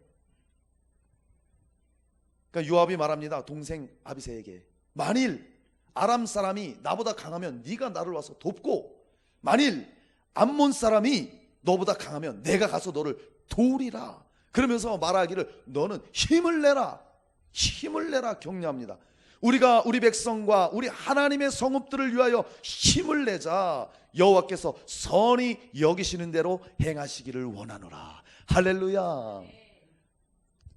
그러니까 요압이 말합니다. 동생 아비새에게, 만일 아람 사람이 나보다 강하면 네가 나를 와서 돕고, 만일 암몬 사람이 너보다 강하면 내가 가서 너를 도우리라. 그러면서 말하기를 너는 힘을 내라, 힘을 내라 격려합니다. 우리가 우리 백성과 우리 하나님의 성읍들을 위하여 힘을 내자. 여호와께서 선히 여기시는 대로 행하시기를 원하노라. 할렐루야.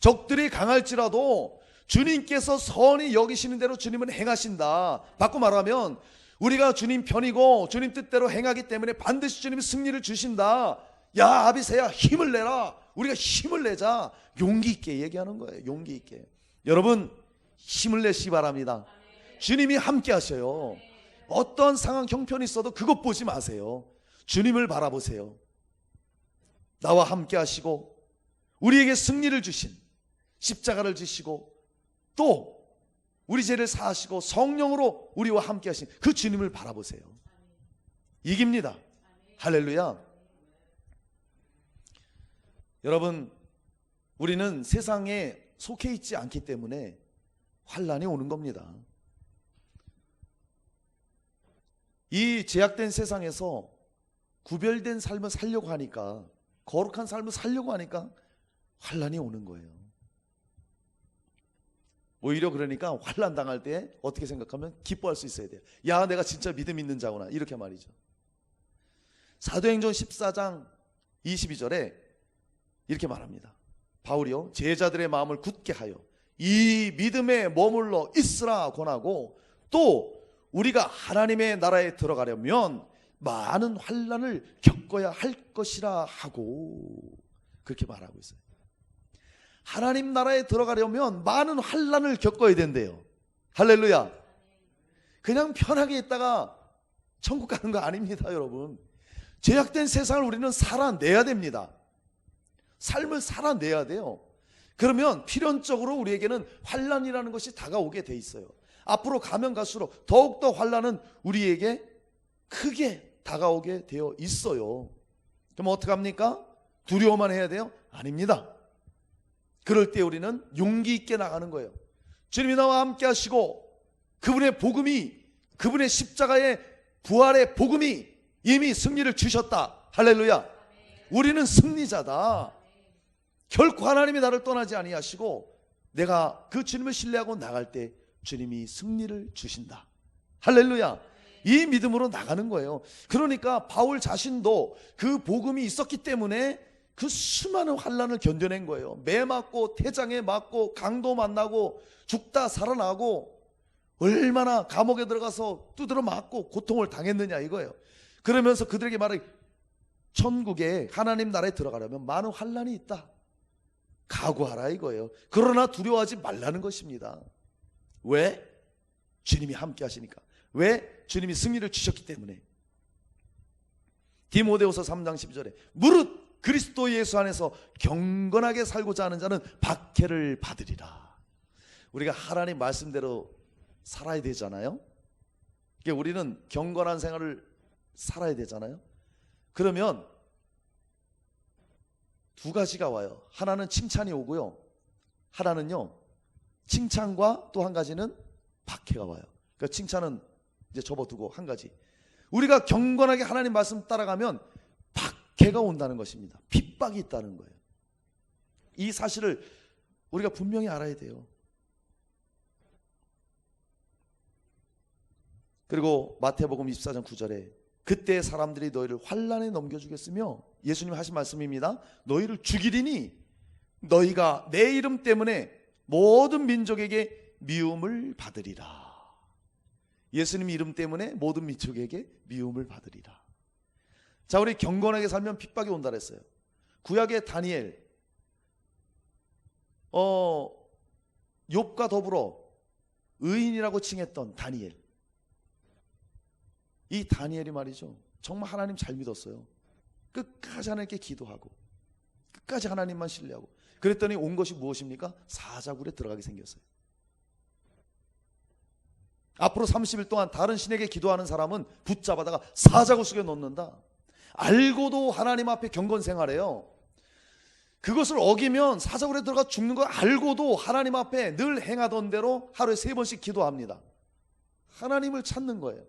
적들이 강할지라도 주님께서 선히 여기시는 대로 주님은 행하신다. 바꿔 말하면 우리가 주님 편이고 주님 뜻대로 행하기 때문에 반드시 주님이 승리를 주신다. 야 아비새야, 힘을 내라. 우리가 힘을 내자. 용기 있게 얘기하는 거예요. 용기 있게. 여러분 힘을 내시기 바랍니다. 주님이 함께 하셔요. 어떤 상황 형편이 있어도 그것 보지 마세요. 주님을 바라보세요. 나와 함께 하시고 우리에게 승리를 주신, 십자가를 지시고 또 우리 죄를 사하시고 성령으로 우리와 함께 하신 그 주님을 바라보세요. 이깁니다. 할렐루야. 여러분, 우리는 세상에 속해 있지 않기 때문에 환난이 오는 겁니다. 이 제약된 세상에서 구별된 삶을 살려고 하니까, 거룩한 삶을 살려고 하니까 환난이 오는 거예요. 오히려 그러니까 환난 당할 때 어떻게 생각하면 기뻐할 수 있어야 돼요. 야, 내가 진짜 믿음 있는 자구나, 이렇게 말이죠. 사도행전 14장 22절에 이렇게 말합니다. 바울이요, 제자들의 마음을 굳게 하여 이 믿음에 머물러 있으라 권하고, 또 우리가 하나님의 나라에 들어가려면 많은 환난을 겪어야 할 것이라 하고, 그렇게 말하고 있어요. 하나님 나라에 들어가려면 많은 환난을 겪어야 된대요. 할렐루야. 그냥 편하게 있다가 천국 가는 거 아닙니다, 여러분. 제약된 세상을 우리는 살아내야 됩니다. 삶을 살아내야 돼요. 그러면 필연적으로 우리에게는 환난이라는 것이 다가오게 돼 있어요. 앞으로 가면 갈수록 더욱더 환난은 우리에게 크게 다가오게 되어 있어요. 그럼 어떡합니까? 두려워만 해야 돼요? 아닙니다. 그럴 때 우리는 용기 있게 나가는 거예요. 주님이 나와 함께 하시고 그분의 복음이, 그분의 십자가의 부활의 복음이 이미 승리를 주셨다. 할렐루야. 우리는 승리자다. 결코 하나님이 나를 떠나지 아니하시고 내가 그 주님을 신뢰하고 나갈 때 주님이 승리를 주신다. 할렐루야. 이 믿음으로 나가는 거예요. 그러니까 바울 자신도 그 복음이 있었기 때문에 그 수많은 환난을 견뎌낸 거예요. 매 맞고 태장에 맞고 강도 만나고 죽다 살아나고 얼마나 감옥에 들어가서 두드러 맞고 고통을 당했느냐 이거예요. 그러면서 그들에게 말해, 천국에 하나님 나라에 들어가려면 많은 환난이 있다. 각오하라 이거예요. 그러나 두려워하지 말라는 것입니다. 왜? 주님이 함께 하시니까. 왜? 주님이 승리를 주셨기 때문에. 디모데후서 3장 12절에 무릇 그리스도 예수 안에서 경건하게 살고자 하는 자는 박해를 받으리라. 우리가 하나님 말씀대로 살아야 되잖아요. 우리는 경건한 생활을 살아야 되잖아요. 그러면 두 가지가 와요. 하나는 칭찬이 오고요, 하나는요 칭찬과 또 한 가지는 박해가 와요. 그러니까 칭찬은 이제 접어두고 한 가지, 우리가 경건하게 하나님 말씀 따라가면 박해가 온다는 것입니다. 핍박이 있다는 거예요. 이 사실을 우리가 분명히 알아야 돼요. 그리고 마태복음 24장 9절에 그때 사람들이 너희를 환난에 넘겨주겠으며, 예수님 하신 말씀입니다. 너희를 죽이리니 너희가 내 이름 때문에 모든 민족에게 미움을 받으리라. 예수님 이름 때문에 모든 민족에게 미움을 받으리라. 자, 우리 경건하게 살면 핍박이 온다 그랬어요. 구약의 다니엘, 욥과 더불어 의인이라고 칭했던 다니엘, 이 다니엘이 말이죠, 정말 하나님 잘 믿었어요. 끝까지 하나님께 기도하고 끝까지 하나님만 신뢰하고, 그랬더니 온 것이 무엇입니까? 사자굴에 들어가게 생겼어요. 앞으로 30일 동안 다른 신에게 기도하는 사람은 붙잡아다가 사자굴 속에 넣는다. 알고도 하나님 앞에 경건 생활해요. 그것을 어기면 사자굴에 들어가 죽는 걸 알고도 하나님 앞에 늘 행하던 대로 하루에 3번씩 기도합니다. 하나님을 찾는 거예요.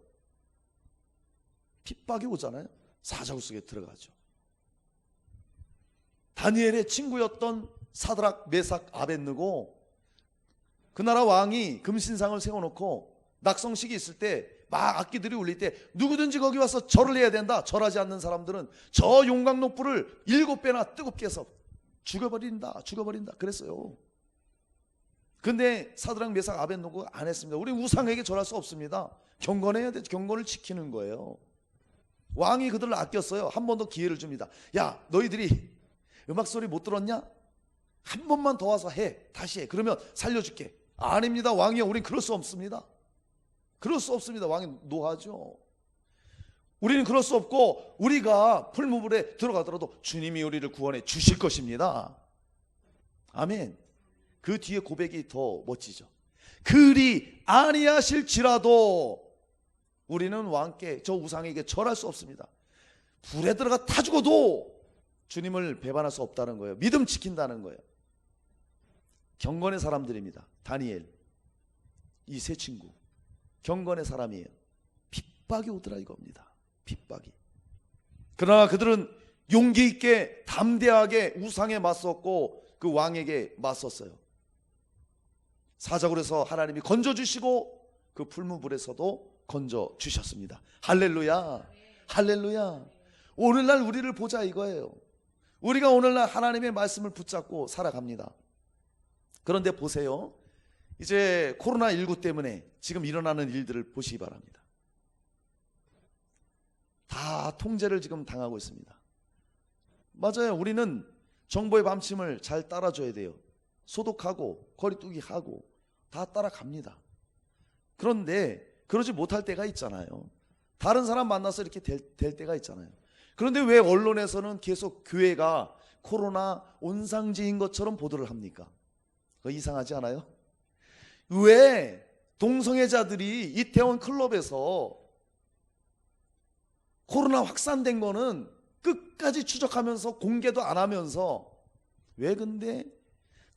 핍박이 오잖아요. 사자굴 속에 들어가죠. 다니엘의 친구였던 사드락, 메삭, 아벳느고, 그 나라 왕이 금신상을 세워놓고 낙성식이 있을 때 막 악기들이 울릴 때 누구든지 거기 와서 절을 해야 된다. 절하지 않는 사람들은 저 용광로불을 7배나 뜨겁게 해서 죽여버린다 그랬어요. 근데 사드락, 메삭, 아벳느고가 안 했습니다. 우리 우상에게 절할 수 없습니다. 경건해야 돼. 경건을 지키는 거예요. 왕이 그들을 아꼈어요. 한 번 더 기회를 줍니다. 야, 너희들이 음악 소리 못 들었냐? 한 번만 더 와서 해. 다시 해. 그러면 살려줄게. 아닙니다. 왕이요, 우린 그럴 수 없습니다. 그럴 수 없습니다. 왕이 노하죠. 우리는 그럴 수 없고, 우리가 풀무불에 들어가더라도 주님이 우리를 구원해 주실 것입니다. 아멘. 그 뒤에 고백이 더 멋지죠. 그리 아니하실지라도 우리는 왕께, 저 우상에게 절할 수 없습니다. 불에 들어가 타 죽어도 주님을 배반할 수 없다는 거예요. 믿음 지킨다는 거예요. 경건의 사람들입니다. 다니엘, 이 세 친구 경건의 사람이에요. 핍박이 오더라 이겁니다. 핍박이. 그러나 그들은 용기 있게 담대하게 우상에 맞섰고 그 왕에게 맞섰어요. 사자굴에서 하나님이 건져주시고 그 풀무불에서도 건져주셨습니다. 할렐루야, 할렐루야. 오늘날 우리를 보자 이거예요. 우리가 오늘날 하나님의 말씀을 붙잡고 살아갑니다. 그런데 보세요, 이제 코로나19 때문에 지금 일어나는 일들을 보시기 바랍니다. 다 통제를 지금 당하고 있습니다. 맞아요. 우리는 정부의 방침을 잘 따라줘야 돼요. 소독하고 거리두기 하고 다 따라갑니다. 그런데 그러지 못할 때가 있잖아요. 다른 사람 만나서 이렇게 될 때가 있잖아요. 그런데 왜 언론에서는 계속 교회가 코로나 온상지인 것처럼 보도를 합니까? 그거 이상하지 않아요? 왜 동성애자들이 이태원 클럽에서 코로나 확산된 거는 끝까지 추적하면서 공개도 안 하면서, 왜 근데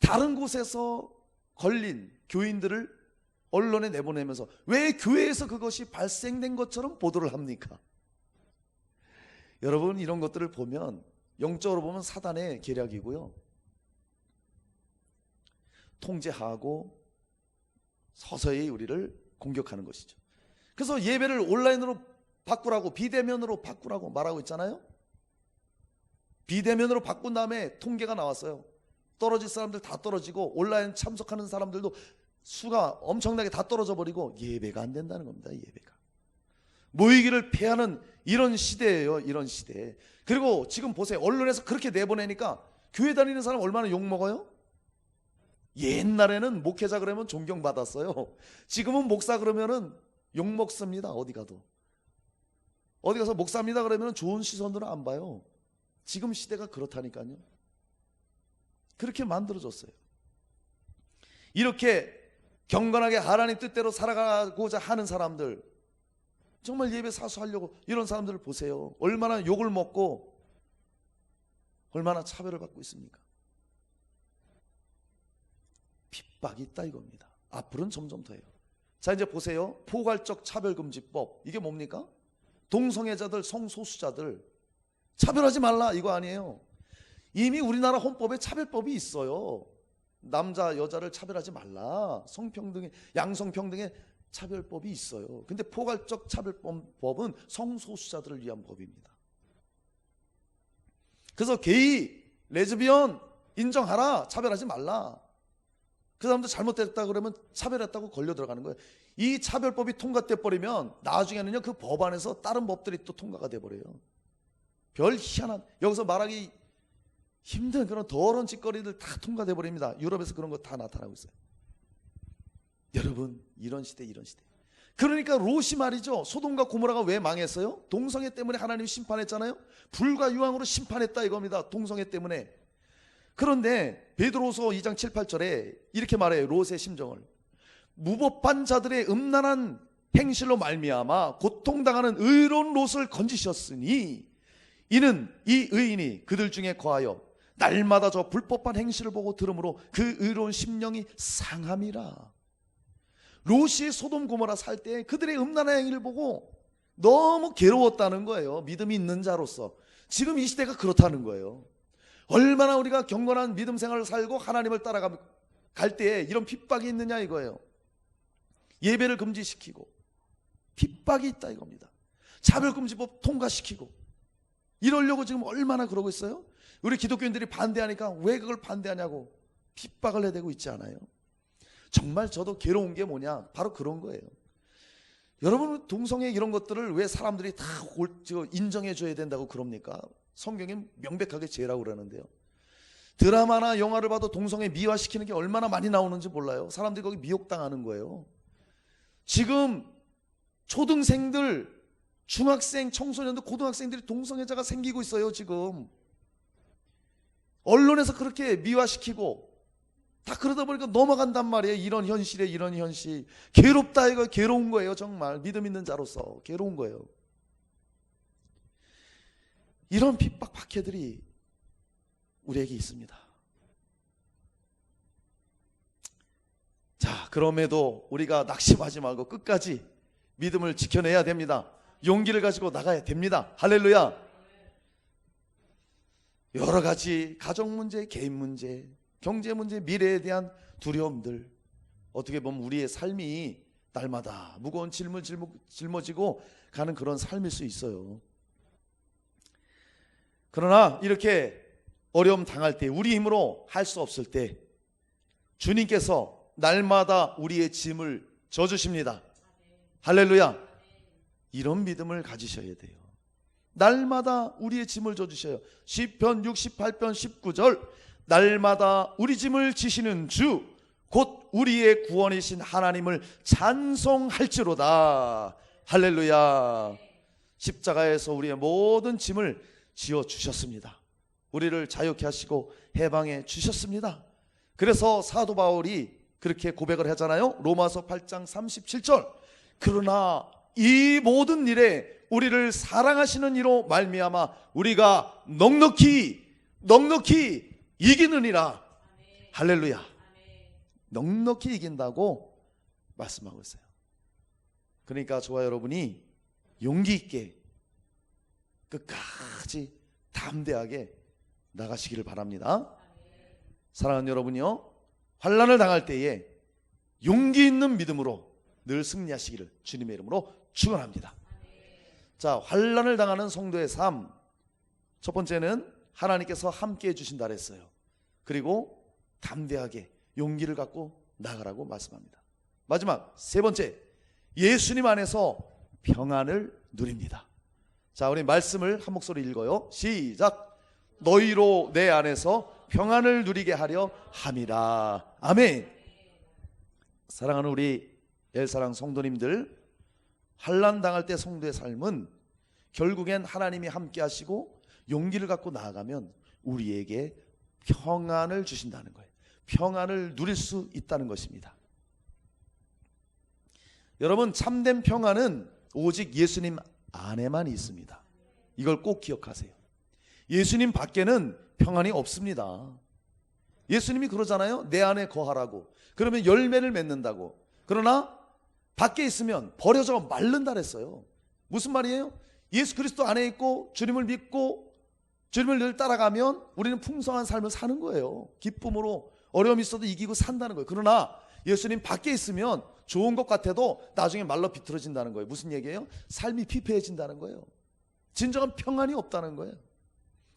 다른 곳에서 걸린 교인들을 언론에 내보내면서 왜 교회에서 그것이 발생된 것처럼 보도를 합니까? 여러분, 이런 것들을 보면 영적으로 보면 사단의 계략이고요, 통제하고 서서히 우리를 공격하는 것이죠. 그래서 예배를 온라인으로 바꾸라고, 비대면으로 바꾸라고 말하고 있잖아요. 비대면으로 바꾼 다음에 통계가 나왔어요. 떨어질 사람들 다 떨어지고 온라인 참석하는 사람들도 수가 엄청나게 다 떨어져 버리고 예배가 안 된다는 겁니다. 예배가. 모이기를 패하는 이런 시대예요. 이런 시대. 그리고 지금 보세요. 언론에서 그렇게 내보내니까 교회 다니는 사람 얼마나 욕먹어요? 옛날에는 목회자 그러면 존경받았어요. 지금은 목사 그러면은 욕먹습니다. 어디 가도. 어디 가서 목사입니다 그러면 좋은 시선으로 안 봐요. 지금 시대가 그렇다니까요. 그렇게 만들어졌어요. 이렇게 경건하게 하나님 뜻대로 살아가고자 하는 사람들, 정말 예배 사수하려고 이런 사람들을 보세요. 얼마나 욕을 먹고 얼마나 차별을 받고 있습니까? 핍박이 있다 이겁니다. 앞으로는 점점 더해요. 자, 이제 보세요. 포괄적 차별금지법, 이게 뭡니까? 동성애자들, 성소수자들 차별하지 말라 이거 아니에요. 이미 우리나라 헌법에 차별법이 있어요. 남자 여자를 차별하지 말라, 성평등의, 양성평등의 차별법이 있어요. 근데 포괄적 차별법은 성소수자들을 위한 법입니다. 그래서 게이, 레즈비언 인정하라, 차별하지 말라. 그 사람들 잘못됐다 그러면 차별했다고 걸려 들어가는 거예요. 이 차별법이 통과돼 버리면 나중에는요, 그 법안에서 다른 법들이 또 통과가 돼 버려요. 별 희한한, 여기서 말하기 힘든 그런 더러운 짓거리들 다 통과돼 버립니다. 유럽에서 그런 거 다 나타나고 있어요. 여러분, 이런 시대, 이런 시대. 그러니까 롯이 말이죠, 소돔과 고모라가 왜 망했어요? 동성애 때문에 하나님이 심판했잖아요. 불과 유황으로 심판했다 이겁니다. 동성애 때문에. 그런데 베드로서 2장 7, 8절에 이렇게 말해요. 롯의 심정을. 무법한 자들의 음란한 행실로 말미암아 고통당하는 의로운 롯을 건지셨으니 이는 이 의인이 그들 중에 거하여 날마다 저 불법한 행실을 보고 들으므로 그 의로운 심령이 상함이라. 롯이 소돔 고모라 살 때 그들의 음란한 행위를 보고 너무 괴로웠다는 거예요. 믿음이 있는 자로서. 지금 이 시대가 그렇다는 거예요. 얼마나 우리가 경건한 믿음 생활을 살고 하나님을 따라갈 때에 이런 핍박이 있느냐 이거예요. 예배를 금지시키고 핍박이 있다 이겁니다. 차별금지법 통과시키고 이러려고 지금 얼마나 그러고 있어요? 우리 기독교인들이 반대하니까 왜 그걸 반대하냐고 핍박을 해대고 있지 않아요? 정말 저도 괴로운 게 뭐냐, 바로 그런 거예요. 여러분, 동성애 이런 것들을 왜 사람들이 다 인정해 줘야 된다고 그럽니까? 성경에 명백하게 죄라고 그러는데요. 드라마나 영화를 봐도 동성애 미화시키는 게 얼마나 많이 나오는지 몰라요. 사람들이 거기 미혹당하는 거예요. 지금 초등생들, 중학생, 청소년들, 고등학생들이 동성애자가 생기고 있어요. 지금 언론에서 그렇게 미화시키고 다 그러다 보니까 넘어간단 말이에요. 이런 현실에, 이런 현실. 괴롭다 이거. 괴로운 거예요. 정말 믿음 있는 자로서 괴로운 거예요. 이런 핍박 박해들이 우리에게 있습니다. 자, 그럼에도 우리가 낙심하지 말고 끝까지 믿음을 지켜내야 됩니다. 용기를 가지고 나가야 됩니다. 할렐루야. 여러 가지 가족 문제, 개인 문제, 경제 문제, 미래에 대한 두려움들, 어떻게 보면 우리의 삶이 날마다 무거운 짐을 짊어지고 가는 그런 삶일 수 있어요. 그러나 이렇게 어려움 당할 때, 우리 힘으로 할 수 없을 때 주님께서 날마다 우리의 짐을 져주십니다. 할렐루야. 이런 믿음을 가지셔야 돼요. 날마다 우리의 짐을 져주셔요. 시편 68편 19절, 날마다 우리 짐을 지시는 주 곧 우리의 구원이신 하나님을 찬송할지로다. 할렐루야. 십자가에서 우리의 모든 짐을 지어주셨습니다. 우리를 자유케 하시고 해방해 주셨습니다. 그래서 사도 바울이 그렇게 고백을 하잖아요. 로마서 8장 37절, 그러나 이 모든 일에 우리를 사랑하시는 이로 말미암아 우리가 넉넉히 이기느니라. 할렐루야. 넉넉히 이긴다고 말씀하고 있어요. 그러니까 저와 여러분이 용기 있게 끝까지 담대하게 나가시기를 바랍니다. 사랑하는 여러분이요, 환난을 당할 때에 용기 있는 믿음으로 늘 승리하시기를 주님의 이름으로 축원합니다. 자, 환난을 당하는 성도의 삶, 첫 번째는 하나님께서 함께 해주신다 그랬어요. 그리고 담대하게 용기를 갖고 나가라고 말씀합니다. 마지막 세 번째, 예수님 안에서 평안을 누립니다. 자, 우리 말씀을 한 목소리 읽어요. 시작. 너희로 내 안에서 평안을 누리게 하려 함이라. 아멘. 사랑하는 우리 엘사랑 성도님들, 환난 당할 때 성도의 삶은 결국엔 하나님이 함께 하시고 용기를 갖고 나아가면 우리에게 평안을 주신다는 거예요. 평안을 누릴 수 있다는 것입니다. 여러분, 참된 평안은 오직 예수님 안에만 있습니다. 이걸 꼭 기억하세요. 예수님 밖에는 평안이 없습니다. 예수님이 그러잖아요. 내 안에 거하라고. 그러면 열매를 맺는다고. 그러나 밖에 있으면 버려져 마른다 그랬어요. 무슨 말이에요? 예수 그리스도 안에 있고 주님을 믿고 주님을 늘 따라가면 우리는 풍성한 삶을 사는 거예요. 기쁨으로 어려움이 있어도 이기고 산다는 거예요. 그러나 예수님 밖에 있으면 좋은 것 같아도 나중에 말로 비틀어진다는 거예요. 무슨 얘기예요? 삶이 피폐해진다는 거예요. 진정한 평안이 없다는 거예요.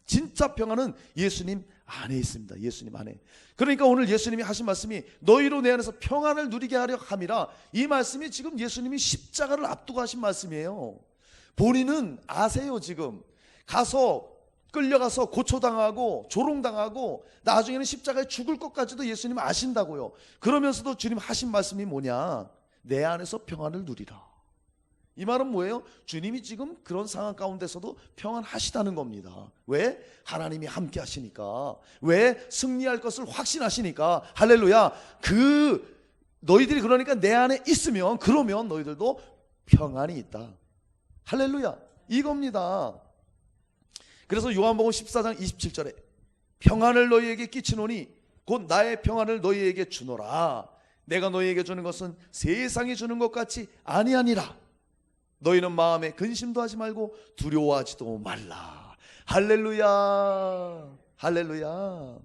진짜 평안은 예수님 안에 있습니다. 예수님 안에. 그러니까 오늘 예수님이 하신 말씀이 너희로 내 안에서 평안을 누리게 하려 함이라. 이 말씀이 지금 예수님이 십자가를 앞두고 하신 말씀이에요. 본인은 아세요. 지금 가서 끌려가서 고초당하고 조롱당하고 나중에는 십자가에 죽을 것까지도 예수님 아신다고요. 그러면서도 주님 하신 말씀이 뭐냐? 내 안에서 평안을 누리라. 이 말은 뭐예요? 주님이 지금 그런 상황 가운데서도 평안하시다는 겁니다. 왜? 하나님이 함께 하시니까. 왜? 승리할 것을 확신하시니까. 할렐루야. 너희들이 그러니까 내 안에 있으면 그러면 너희들도 평안이 있다. 할렐루야. 이겁니다. 그래서 요한복음 14장 27절에 평안을 너희에게 끼치노니 곧 나의 평안을 너희에게 주노라. 내가 너희에게 주는 것은 세상이 주는 것 같이 아니하니라. 너희는 마음에 근심도 하지 말고 두려워하지도 말라. 할렐루야. 할렐루야.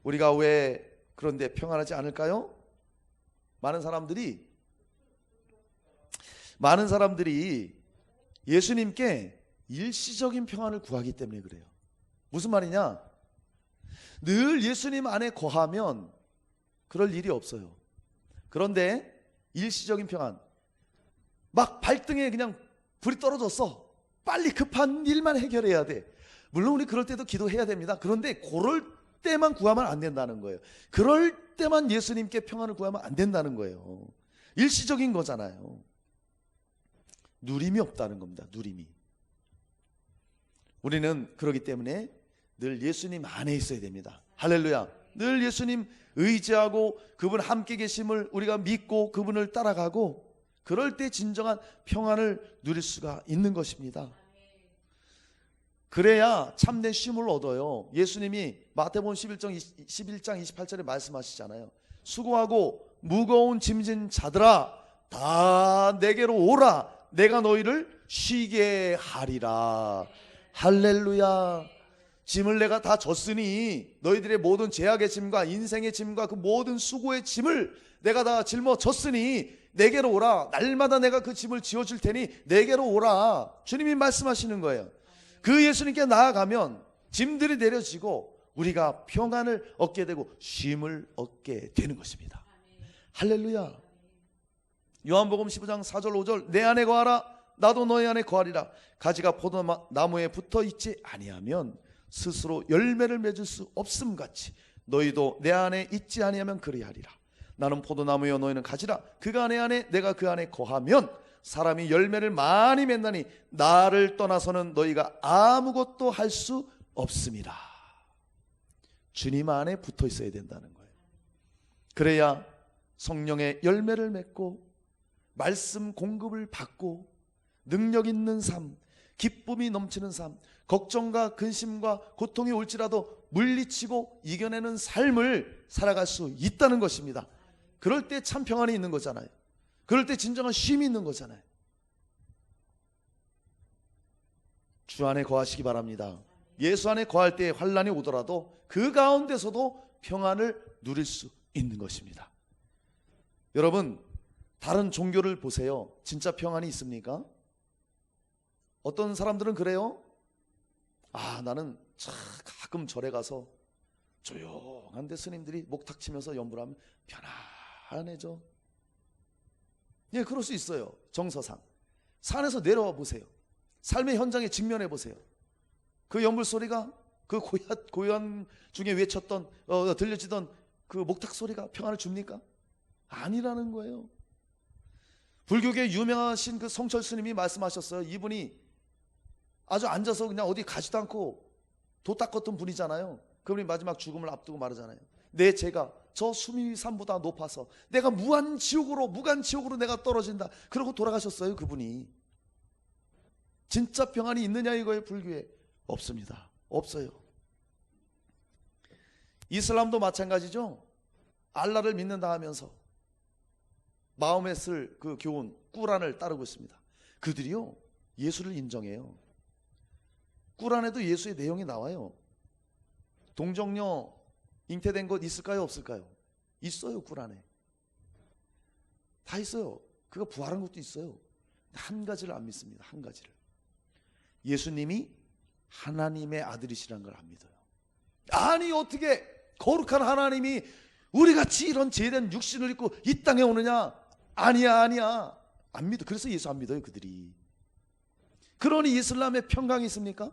우리가 왜 그런데 평안하지 않을까요? 많은 사람들이 예수님께 일시적인 평안을 구하기 때문에 그래요. 무슨 말이냐? 늘 예수님 안에 거하면 그럴 일이 없어요. 그런데 일시적인 평안, 막 발등에 그냥 불이 떨어졌어. 빨리 급한 일만 해결해야 돼. 물론 우리 그럴 때도 기도해야 됩니다. 그런데 그럴 때만 구하면 안 된다는 거예요. 그럴 때만 예수님께 평안을 구하면 안 된다는 거예요. 일시적인 거잖아요. 누림이 없다는 겁니다. 누림이. 우리는 그렇기 때문에 늘 예수님 안에 있어야 됩니다. 할렐루야. 늘 예수님 의지하고 그분 함께 계심을 우리가 믿고 그분을 따라가고 그럴 때 진정한 평안을 누릴 수가 있는 것입니다. 그래야 참된 쉼을 얻어요. 예수님이 마태복음 11장 28절에 말씀하시잖아요. 수고하고 무거운 짐진 자들아 다 내게로 오라. 내가 너희를 쉬게 하리라. 할렐루야. 짐을 내가 다 졌으니 너희들의 모든 죄악의 짐과 인생의 짐과 그 모든 수고의 짐을 내가 다 짊어졌으니 내게로 오라. 날마다 내가 그 짐을 지어줄 테니 내게로 오라. 주님이 말씀하시는 거예요. 그 예수님께 나아가면 짐들이 내려지고 우리가 평안을 얻게 되고 쉼을 얻게 되는 것입니다. 할렐루야. 요한복음 15장 4절 5절 내 안에 거하라. 나도 너희 안에 거하리라. 가지가 포도나무에 붙어있지 아니하면 스스로 열매를 맺을 수 없음같이 너희도 내 안에 있지 아니하면 그리하리라. 나는 포도나무여 너희는 가지라. 그가 내 안에 내가 그 안에 거하면 사람이 열매를 많이 맺나니 나를 떠나서는 너희가 아무것도 할 수 없음이라. 주님 안에 붙어 있어야 된다는 거예요. 그래야 성령의 열매를 맺고 말씀 공급을 받고 능력 있는 삶, 기쁨이 넘치는 삶, 걱정과 근심과 고통이 올지라도 물리치고 이겨내는 삶을 살아갈 수 있다는 것입니다. 그럴 때 참 평안이 있는 거잖아요. 그럴 때 진정한 쉼이 있는 거잖아요. 주 안에 거하시기 바랍니다. 예수 안에 거할 때 환난이 오더라도 그 가운데서도 평안을 누릴 수 있는 것입니다. 여러분, 다른 종교를 보세요. 진짜 평안이 있습니까? 어떤 사람들은 그래요. 나는 가끔 절에 가서 조용한데 스님들이 목탁 치면서 연불을 하면 편안해져. 예, 그럴 수 있어요. 정서상. 산에서 내려와 보세요. 삶의 현장에 직면해 보세요. 그 연불 소리가 그 고요한 중에 외쳤던 들려지던 그 목탁 소리가 평안을 줍니까? 아니라는 거예요. 불교계 유명하신 그 성철 스님이 말씀하셨어요. 이분이 아주 앉아서 그냥 어디 가지도 않고 도 닦았던 분이잖아요. 그분이 마지막 죽음을 앞두고 말하잖아요. 내 죄가 저 수미산보다 높아서 내가 무간지옥으로 내가 떨어진다. 그러고 돌아가셨어요. 그분이. 진짜 평안이 있느냐 이거예요. 불교에 없습니다. 없어요. 이슬람도 마찬가지죠. 알라를 믿는다 하면서 마음에 쓸 그 교훈 꾸란을 따르고 있습니다. 그들이요 예수를 인정해요. 꾸란에도 예수의 내용이 나와요. 동정녀 잉태된 것 있을까요? 없을까요? 있어요. 꾸란에 다 있어요. 그가 부활한 것도 있어요. 한 가지를 안 믿습니다. 한 가지를. 예수님이 하나님의 아들이시라는 걸 안 믿어요. 아니 어떻게 거룩한 하나님이 우리같이 이런 죄된 육신을 입고 이 땅에 오느냐. 아니야 안 믿어. 그래서 예수 안 믿어요. 그들이. 그러니 이슬람에 평강이 있습니까?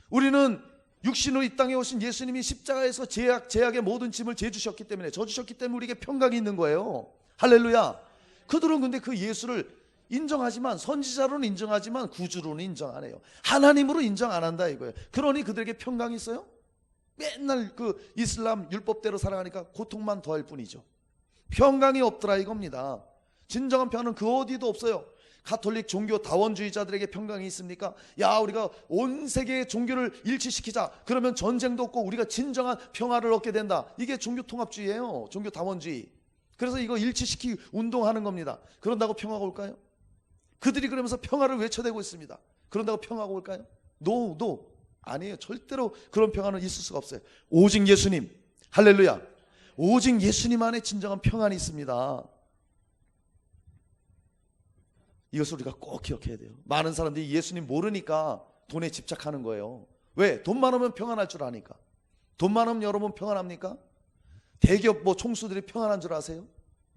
우리는 육신으로 이 땅에 오신 예수님이 십자가에서 죄악의 모든 짐을 져주셨기 때문에 우리에게 평강이 있는 거예요. 할렐루야. 그들은 근데 그 예수를 인정하지만, 선지자로는 인정하지만 구주로는 인정 안 해요. 하나님으로 인정 안 한다 이거예요. 그러니 그들에게 평강이 있어요? 맨날 그 이슬람 율법대로 살아가니까 고통만 더할 뿐이죠. 평강이 없더라 이겁니다. 진정한 평안은 그 어디도 없어요. 가톨릭 종교 다원주의자들에게 평강이 있습니까? 야, 우리가 온 세계의 종교를 일치시키자. 그러면 전쟁도 없고 우리가 진정한 평화를 얻게 된다. 이게 종교 통합주의예요. 종교 다원주의. 그래서 이거 일치시키기 운동하는 겁니다. 그런다고 평화가 올까요? 그들이 그러면서 평화를 외쳐대고 있습니다. 그런다고 평화가 올까요? No. 아니에요. 절대로 그런 평화는 있을 수가 없어요. 오직 예수님. 할렐루야. 오직 예수님 안에 진정한 평안이 있습니다. 이것을 우리가 꼭 기억해야 돼요. 많은 사람들이 예수님 모르니까 돈에 집착하는 거예요. 왜? 돈 많으면 평안할 줄 아니까. 돈 많으면 여러분 평안합니까? 대기업 총수들이 평안한 줄 아세요?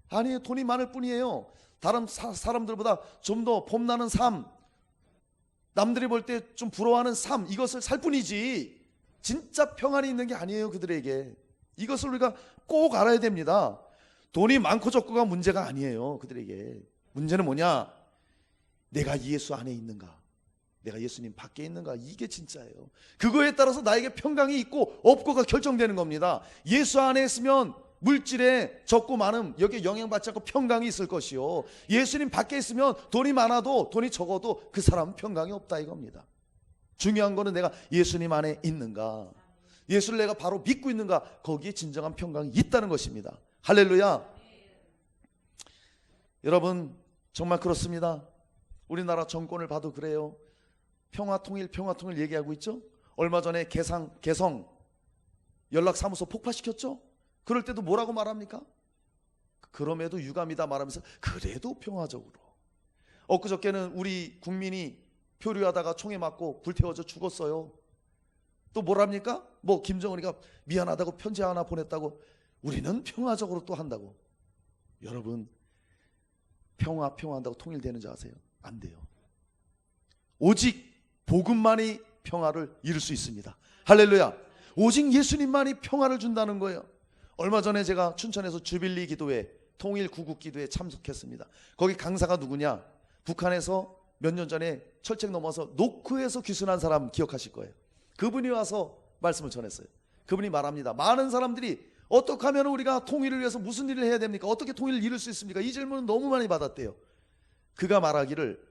아니에요. 돈이 많을 뿐이에요. 다른 사람들보다 좀 더 폼나는 삶, 남들이 볼 때 좀 부러워하는 삶, 이것을 살 뿐이지 진짜 평안이 있는 게 아니에요. 그들에게. 이것을 우리가 꼭 알아야 됩니다. 돈이 많고 적고가 문제가 아니에요. 그들에게. 문제는 뭐냐? 내가 예수 안에 있는가? 내가 예수님 밖에 있는가? 이게 진짜예요. 그거에 따라서 나에게 평강이 있고 없고가 결정되는 겁니다. 예수 안에 있으면 물질에 적고 많음 여기에 영향받지 않고 평강이 있을 것이요. 예수님 밖에 있으면 돈이 많아도 돈이 적어도 그 사람은 평강이 없다 이겁니다. 중요한 거는 내가 예수님 안에 있는가, 예수를 내가 바로 믿고 있는가, 거기에 진정한 평강이 있다는 것입니다. 할렐루야. 여러분 정말 그렇습니다. 우리나라 정권을 봐도 그래요. 평화통일 얘기하고 있죠. 얼마 전에 개성 연락사무소 폭파시켰죠. 그럴 때도 뭐라고 말합니까? 그럼에도 유감이다 말하면서 그래도 평화적으로. 엊그저께는 우리 국민이 표류하다가 총에 맞고 불태워져 죽었어요. 또 뭐랍니까? 김정은이가 미안하다고 편지 하나 보냈다고 우리는 평화적으로 또 한다고. 여러분 평화한다고 통일되는 줄 아세요? 안 돼요. 오직 복음만이 평화를 이룰 수 있습니다. 할렐루야. 오직 예수님만이 평화를 준다는 거예요. 얼마 전에 제가 춘천에서 주빌리 기도회, 통일 구국 기도회에 참석했습니다. 거기 강사가 누구냐? 북한에서 몇 년 전에 철책 넘어서 노크에서 귀순한 사람 기억하실 거예요. 그분이 와서 말씀을 전했어요. 그분이 말합니다. 많은 사람들이 어떻게 하면 우리가 통일을 위해서 무슨 일을 해야 됩니까? 어떻게 통일을 이룰 수 있습니까? 이 질문은 너무 많이 받았대요. 그가 말하기를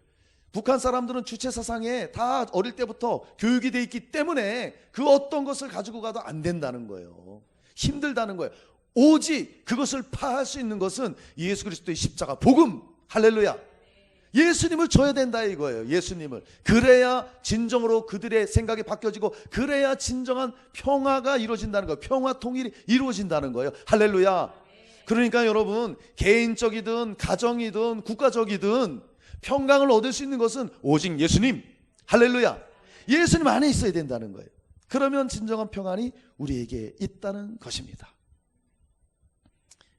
북한 사람들은 주체사상에 다 어릴 때부터 교육이 돼 있기 때문에 그 어떤 것을 가지고 가도 안 된다는 거예요. 힘들다는 거예요. 오직 그것을 파할 수 있는 것은 예수 그리스도의 십자가 복음. 할렐루야. 예수님을 줘야 된다 이거예요. 예수님을. 그래야 진정으로 그들의 생각이 바뀌어지고 그래야 진정한 평화가 이루어진다는 거예요. 평화 통일이 이루어진다는 거예요. 할렐루야. 그러니까 여러분 개인적이든 가정이든 국가적이든 평강을 얻을 수 있는 것은 오직 예수님. 할렐루야. 예수님 안에 있어야 된다는 거예요. 그러면 진정한 평안이 우리에게 있다는 것입니다.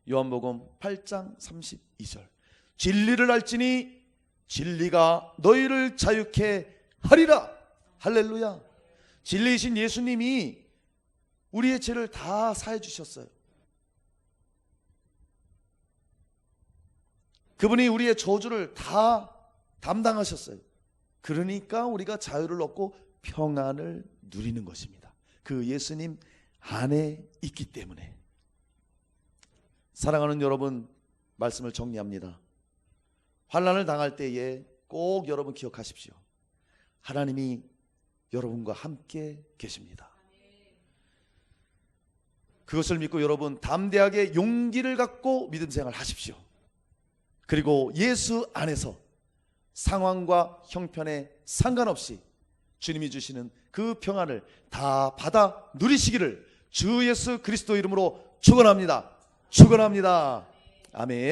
요한복음 8장 32절. 진리를 알지니 진리가 너희를 자유케 하리라. 할렐루야. 진리이신 예수님이 우리의 죄를 다 사해 주셨어요. 그분이 우리의 저주를 다 담당하셨어요. 그러니까 우리가 자유를 얻고 평안을 누리는 것입니다. 그 예수님 안에 있기 때문에. 사랑하는 여러분, 말씀을 정리합니다. 환난을 당할 때에 꼭 여러분 기억하십시오. 하나님이 여러분과 함께 계십니다. 그것을 믿고 여러분 담대하게 용기를 갖고 믿음 생활 하십시오. 그리고 예수 안에서 상황과 형편에 상관없이 주님이 주시는 그 평안을 다 받아 누리시기를 주 예수 그리스도 이름으로 축원합니다. 축원합니다. 아멘.